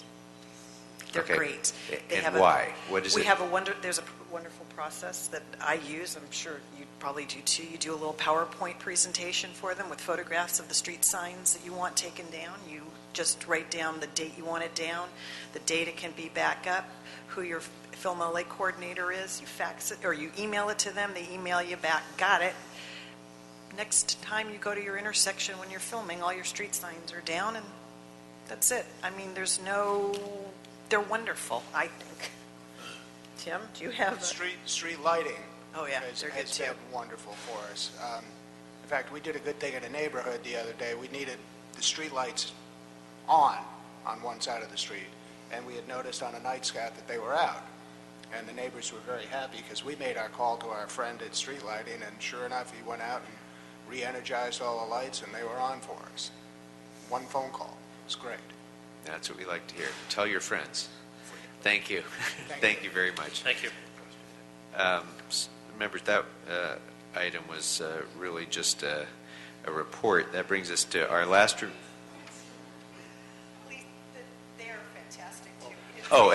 They're Okay. great. They And have why? What is we it? have there's a wonderful process that I use. I'm sure you probably do too. You do a little PowerPoint presentation for them with photographs of the street signs that you want taken down. You just write down the date you want it down. The data can be back up, who your Film LA coordinator is. You fax it or you email it to them. They email you back. Got it. Next time you go to your intersection when you're filming, all your street signs are down, and that's it. I mean, they're wonderful, I think. Tim, do you have Street lighting. Oh, yeah, has they're good, too. been wonderful for us. In fact, we did a good thing in a neighborhood the other day. We needed the street lights on one side of the street, and we had noticed on a night scout that they were out. And the neighbors were very happy because we made our call to our friend at street lighting, and sure enough, he went out and re-energized all the lights, and they were on for us. One phone call. It was great. That's what we like to hear. Tell your friends. Thank you. Thank you very much. Thank you. Members, that item was really just a report. That brings us to our last... They are fantastic, too. Oh,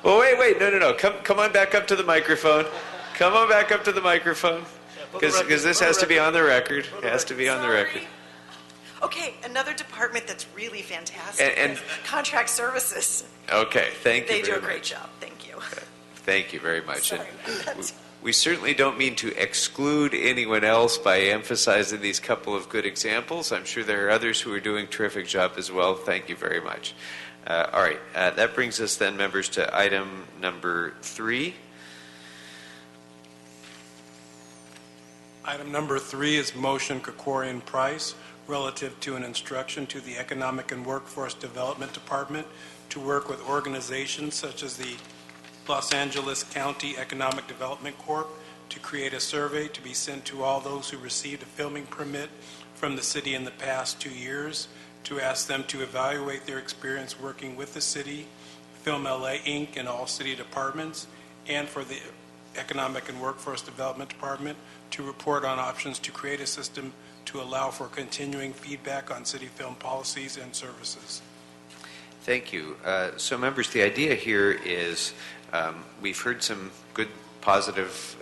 well, wait. No. Come on back up to the microphone. Come on back up to the microphone. Because this has to be on the record. It has to be on the record. Okay, another department that's really fantastic And- is contract services. Okay, thank you They do very a great much. job. Thank you. Thank you very much. Sorry. And we certainly don't mean to exclude anyone else by emphasizing these couple of good examples. I'm sure there are others who are doing a terrific job as well. Thank you very much. All right, that brings us then, members, to item number 3. Item number 3 is motion Krikorian Price relative to an instruction to the Economic and Workforce Development Department to work with organizations such as the Los Angeles County Economic Development Corp. To create a survey to be sent to all those who received a filming permit from the city in the past 2 years, to ask them to evaluate their experience working with the city, Film LA Inc., and all city departments, and for the Economic and Workforce Development Department to report on options to create a system to allow for continuing feedback on city film policies and services. Thank you. So, members, the idea here is we've heard some good, positive,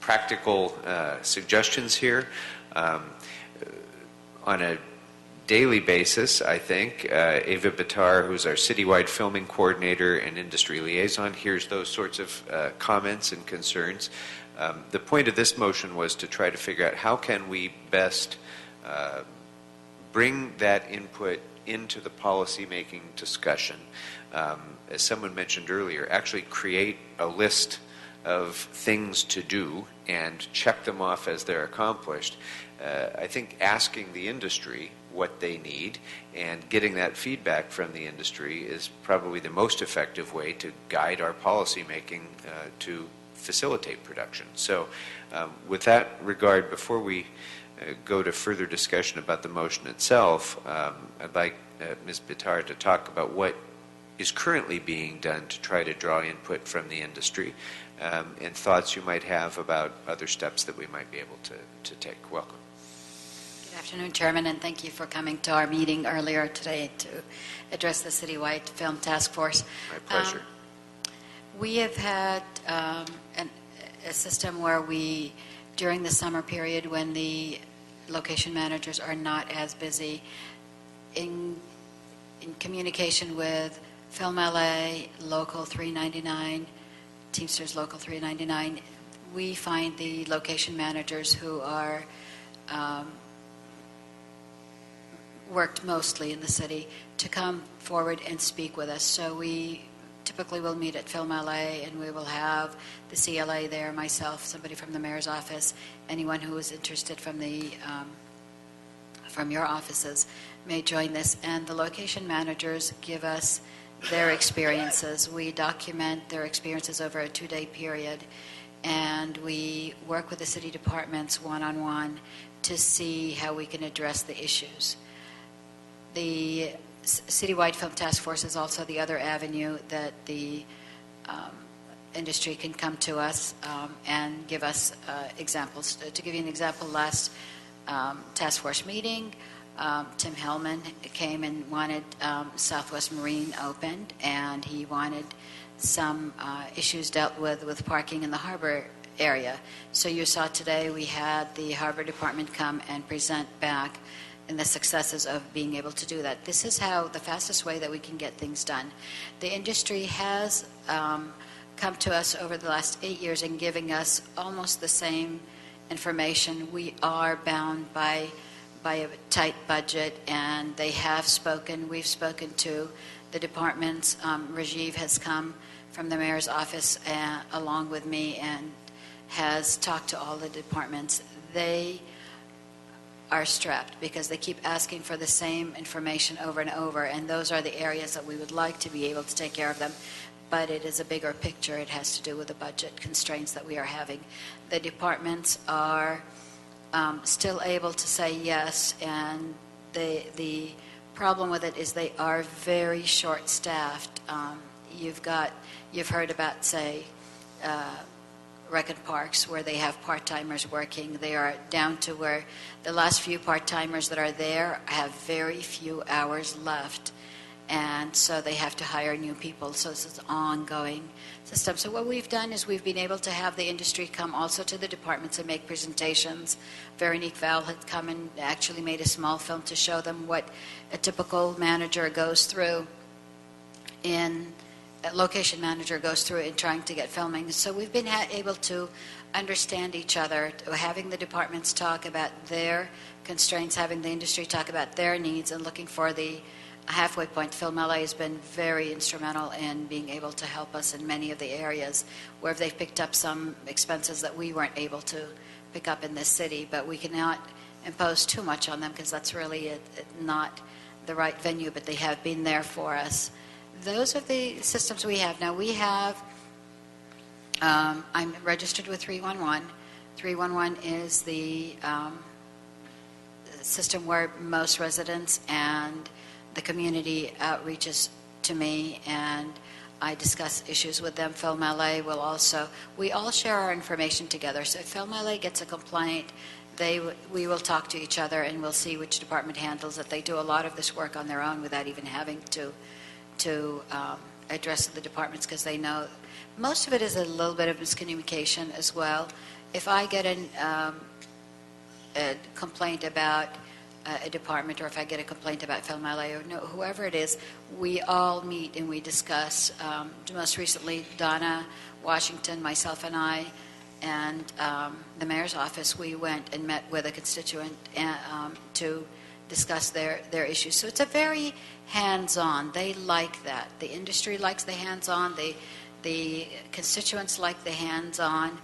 practical suggestions here. On a daily basis, I think, Ava Bitar, who's our citywide filming coordinator and industry liaison, hears those sorts of comments and concerns. The point of this motion was to try to figure out how can we best bring that input into the policy-making discussion. As someone mentioned earlier, actually create a list of things to do and check them off as they're accomplished. I think asking the industry what they need and getting that feedback from the industry is probably the most effective way to guide our policymaking to facilitate production. So with that regard, before we go to further discussion about the motion itself, I'd like Ms. Bitar to talk about what is currently being done to try to draw input from the industry and thoughts you might have about other steps that we might be able to take. Welcome. Good afternoon, Chairman, and thank you for coming to our meeting earlier today to address the Citywide Film Task Force. My pleasure. We have had a system where we, during the summer period when the location managers are not as busy, in communication with Film LA, Local 399, Teamsters Local 399, we find the location managers who are worked mostly in the city to come forward and speak with us. So we typically we'll meet at Film LA, and we will have the CLA there, myself, somebody from the mayor's office, anyone who is interested from your offices may join this. And the location managers give us their experiences. We document their experiences over a 2-day period, and we work with the city departments one-on-one to see how we can address the issues. The Citywide Film Task Force is also the other avenue that the industry can come to us and give us examples. To give you an example, last task force meeting, Tim Hellman came and wanted Southwest Marine opened, and he wanted some issues dealt with parking in the harbor area. So you saw today we had the harbor department come and present back and the successes of being able to do that. This is how the fastest way that we can get things done. The industry has come to us over the last 8 years and giving us almost the same information. We are bound by a tight budget, and they have spoken. We've spoken to the departments. Rajiv has come from the mayor's office along with me and has talked to all the departments. They are strapped because they keep asking for the same information over and over, and those are the areas that we would like to be able to take care of them. But it is a bigger picture. It has to do with the budget constraints that we are having. The departments are still able to say yes, and the problem with it is they are very short-staffed. You've heard about, say, Rec and Parks, where they have part-timers working. They are down to where the last few part-timers that are there have very few hours left, and so they have to hire new people. So this is an ongoing system. So what we've done is we've been able to have the industry come also to the departments and make presentations. Veronique Val had come and actually made a small film to show them what a typical manager goes through a location manager goes through in trying to get filming. So we've been able to understand each other, having the departments talk about their constraints, having the industry talk about their needs, and looking for the halfway point. Film LA has been very instrumental in being able to help us in many of the areas where they've picked up some expenses that we weren't able to pick up in this city, but we cannot impose too much on them because that's really not the right venue, but they have been there for us. Those are the systems we have. Now we have, I'm registered with 311. 311 is the system where most residents and the community outreaches to me, and I discuss issues with them. Film LA will also, we all share our information together. So if Film LA gets a complaint, we will talk to each other and we'll see which department handles it. They do a lot of this work on their own without even having to address the departments, because they know most of it is a little bit of miscommunication as well. If I get a complaint about a department, or if I get a complaint about Film LA, or whoever it is, we all meet and we discuss. Most recently, Donna Washington, myself and I, and the mayor's office, we went and met with a constituent to discuss their issues. So it's a very hands-on. They like that. The industry likes the hands-on. The constituents like the hands-on.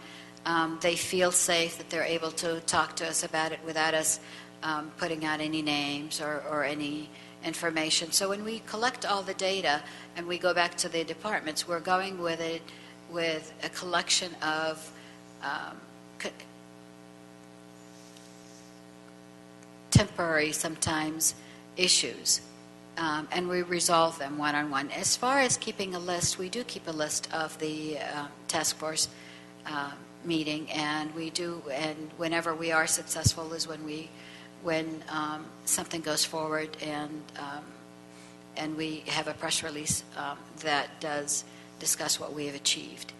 They feel safe that they're able to talk to us about it without us putting out any names or any information. So when we collect all the data and we go back to the departments, we're going with it with a collection of temporary, sometimes, issues, and we resolve them one-on-one. As far as keeping a list, we do keep a list of the task force meeting, and we do, and whenever we are successful is when something goes forward, and we have a press release that does discuss what we have achieved.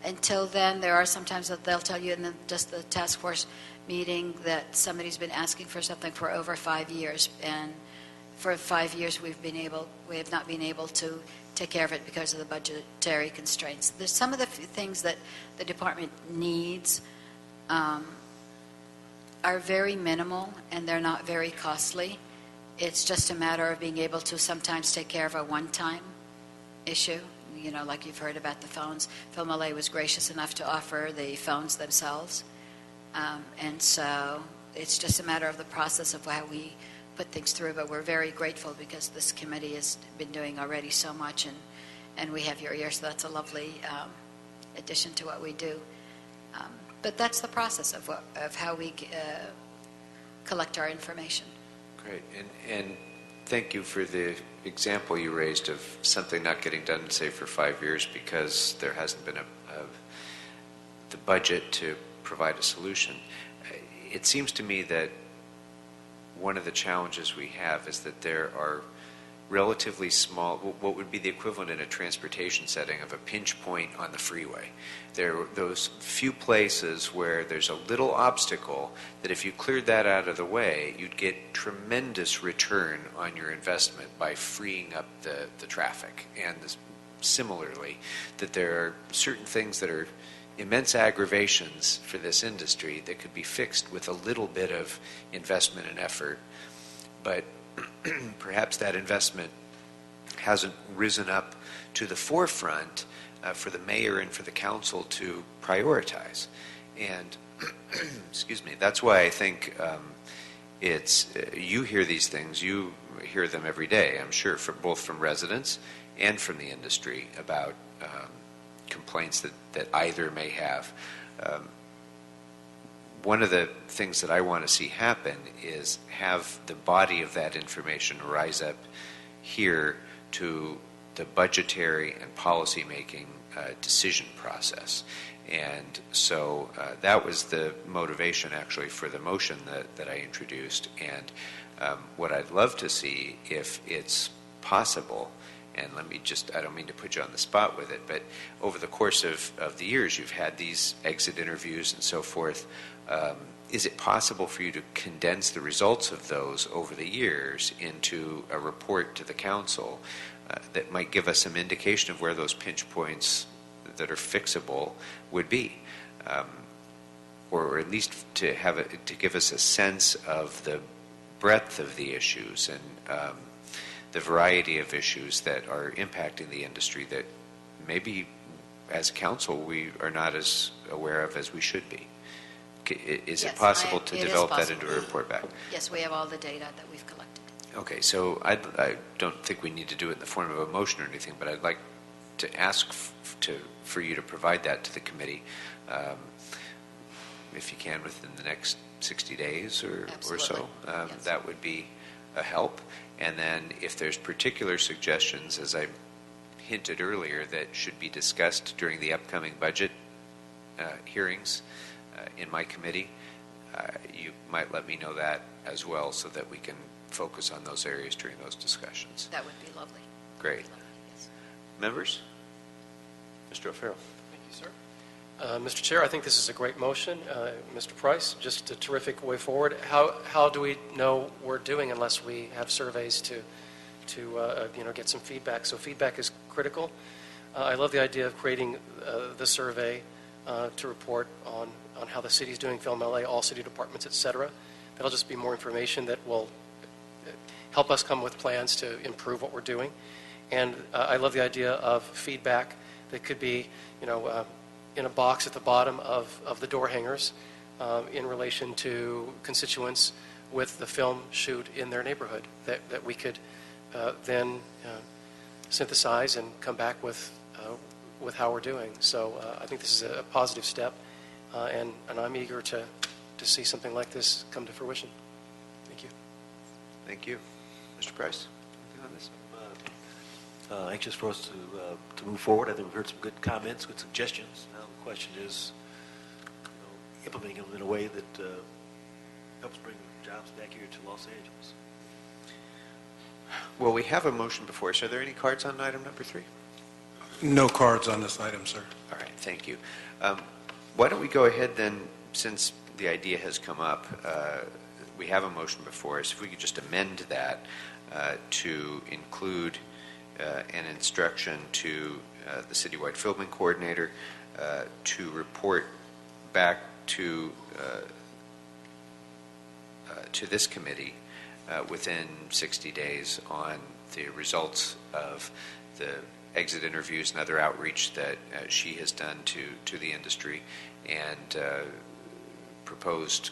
Until then, there are sometimes that they'll tell you in just the task force meeting that somebody's been asking for something for over 5 years, and for 5 years we have not been able to take care of it because of the budgetary constraints. There's some of the things that the department needs are very minimal, and they're not very costly. It's just a matter of being able to sometimes take care of a one-time issue. You know, like you've heard about the phones. Film LA was gracious enough to offer the phones themselves. And so it's just a matter of the process of how we put things through. But we're very grateful because this committee has been doing already so much, and we have your ear, so that's a lovely addition to what we do. But that's the process of how we collect our information. Great. And thank you for the example you raised of something not getting done, say, for 5 years because there hasn't been the budget to provide a solution. It seems to me that one of the challenges we have is that there are relatively small, what would be the equivalent in a transportation setting of a pinch point on the freeway. There are those few places where there's a little obstacle that if you cleared that out of the way, you'd get tremendous return on your investment by freeing up the traffic. And similarly, that there are certain things that are immense aggravations for this industry that could be fixed with a little bit of investment and effort, but perhaps that investment hasn't risen up to the forefront for the mayor and for the council to prioritize. And excuse me, that's why I think it's you hear these things, you hear them every day, I'm sure, both from residents and from the industry about complaints that either may have. One of the things that I want to see happen is have the body of that information rise up here to the budgetary and policy-making decision process. And so that was the motivation, actually, for the motion that I introduced. And what I'd love to see, if it's possible, and let me just, I don't mean to put you on the spot with it, but over the course of the years, you've had these exit interviews and so forth. Is it possible for you to condense the results of those over the years into a report to the council that might give us some indication of where those pinch points that are fixable would be? Or at least to give us a sense of the breadth of the issues and the variety of issues that are impacting the industry that maybe as council we are not as aware of as we should be. Is it possible to develop that into a report back? Yes, we have all the data that we've collected. Okay, so I don't think we need to do it in the form of a motion or anything, but I'd like to ask for you to provide that to the committee, if you can, within the next 60 days or so. Yes. That would be a help. And then if there's particular suggestions, as I hinted earlier, that should be discussed during the upcoming budget hearings in my committee, you might let me know that as well so that we can focus on those areas during those discussions. That would be lovely. Great. Lovely, yes. Members? Mr. O'Farrell. Thank you, sir. Mr. Chair, I think this is a great motion. Mr. Price, just a terrific way forward. How do we know we're doing unless we have surveys to get some feedback? So feedback is critical. I love the idea of creating the survey to report on how the city's doing, Film LA, all city departments, et cetera. That'll just be more information that will help us come with plans to improve what we're doing. And I love the idea of feedback that could be, in a box at the bottom of the door hangers in relation to constituents with the film shoot in their neighborhood that we could then synthesize and come back with how we're doing. So I think this is a positive step, and I'm eager to see something like this come to fruition. Thank you. Thank you. Mr. Price, anything on this? Anxious for us to move forward. I think we've heard some good comments, good suggestions. Now the question is, implementing them in a way that helps bring jobs back here to Los Angeles. Well, we have a motion before us. Are there any cards on item number 3? No cards on this item, sir. All right, thank you. Why don't we go ahead then, since the idea has come up, we have a motion before us. If we could just amend that to include an instruction to the citywide filming coordinator to report back to this committee within 60 days on the results of the exit interviews and other outreach that she has done to the industry, and proposed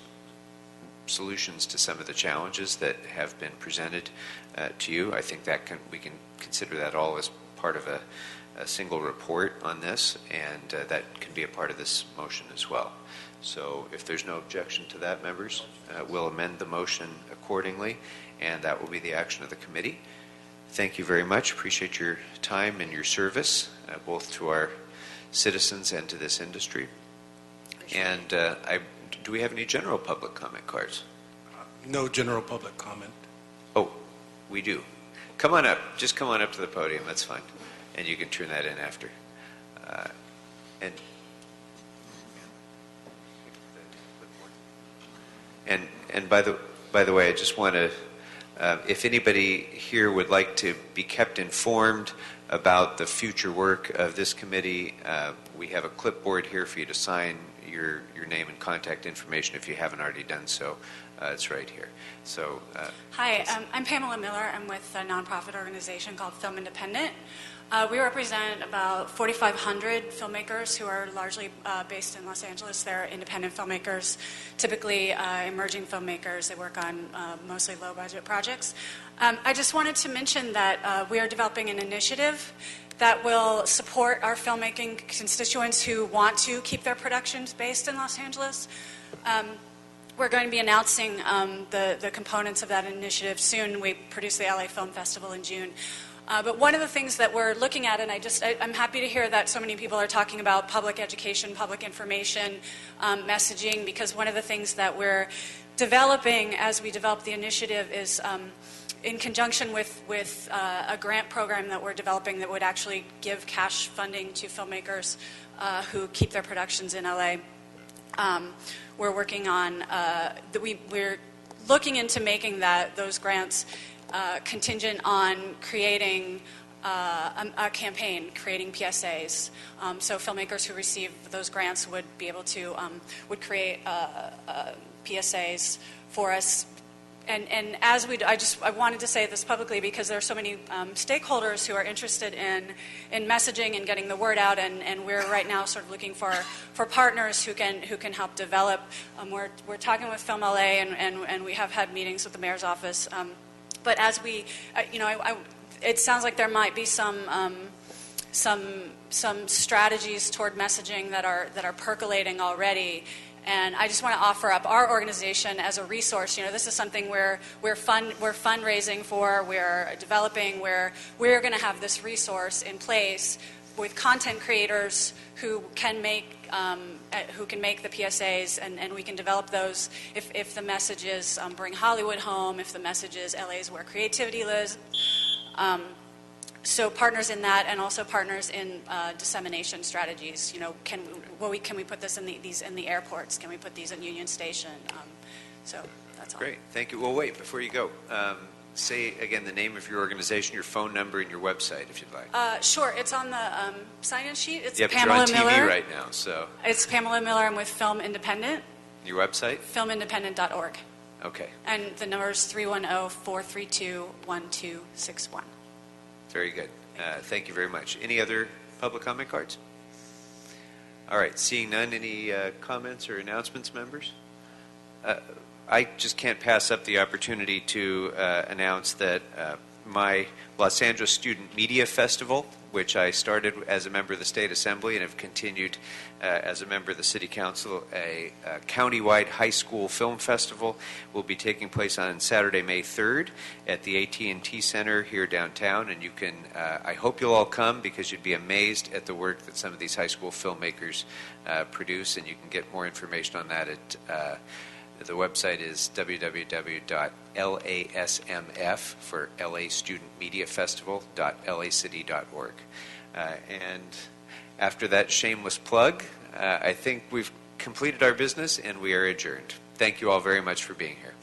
solutions to some of the challenges that have been presented to you. I think that we can consider that all as part of a single report on this, and that can be a part of this motion as well. So if there's no objection to that, members, we'll amend the motion accordingly, and that will be the action of the committee. Thank you very much. Appreciate your time and your service, both to our citizens and to this industry. And do we have any general public comment cards? No general public comment. Oh, we do. Come on up. Just come on up to the podium. That's fine. And you can turn that in after. And by the way, I just want to, if anybody here would like to be kept informed about the future work of this committee, we have a clipboard here for you to sign your name and contact information if you haven't already done so. It's right here. So, hi, I'm Pamela Miller. I'm with a nonprofit organization called Film Independent. We represent about 4,500 filmmakers who are largely based in Los Angeles. They're independent filmmakers, typically emerging filmmakers. They work on mostly low-budget projects. I just wanted to mention that we are developing an initiative that will support our filmmaking constituents who want to keep their productions based in Los Angeles. We're going to be announcing the components of that initiative soon. We produce the LA Film Festival in June. But one of the things that we're looking at, and I'm happy to hear that so many people are talking about public education, public information, messaging, because one of the things that we're developing as we develop the initiative is in conjunction with a grant program that we're developing that would actually give cash funding to filmmakers who keep their productions in LA. We're working on, we're looking into making those grants contingent on creating a campaign, creating PSAs. So filmmakers who receive those grants would be able to, would create PSAs for us. And as I wanted to say this publicly because there are so many stakeholders who are interested in messaging and getting the word out, and we're right now sort of looking for partners who can help develop. We're talking with Film LA, and we have had meetings with the mayor's office. But as we, it sounds like there might be some strategies toward messaging that are percolating already. And I just want to offer up our organization as a resource. This is something we're fundraising for, we're developing, we're going to have this resource in place with content creators who can make the PSAs, and we can develop those if the message is bring Hollywood home, if the message is LA is where creativity lives. So partners in that, and also partners in dissemination strategies. Can we put this in the airports? Can we put these in Union Station? So that's all. Great, thank you. Well, wait, before you go, say again the name of your organization, your phone number, and your website, if you'd like. Sure, it's on the sign-in sheet. It's yeah, Pamela you're on TV Miller. right now, so. It's Pamela Miller. I'm with Film Independent. Your website? FilmIndependent.org. Okay. And the number is 310-432-1261. Very good. Thank you very much. Any other public comment cards? All right. Seeing none, any comments or announcements, members? I just can't pass up the opportunity to announce that my Los Angeles Student Media Festival, which I started as a member of the State Assembly and have continued as a member of the City Council, a countywide high school film festival, will be taking place on Saturday, May 3rd at the AT&T Center here downtown. And you can, I hope you'll all come because you'd be amazed at the work that some of these high school filmmakers produce. And you can get more information on that at the website is www.lasmf for LA Student Media Festival.lacity.org. And after that shameless plug, I think we've completed our business and we are adjourned. Thank you all very much for being here.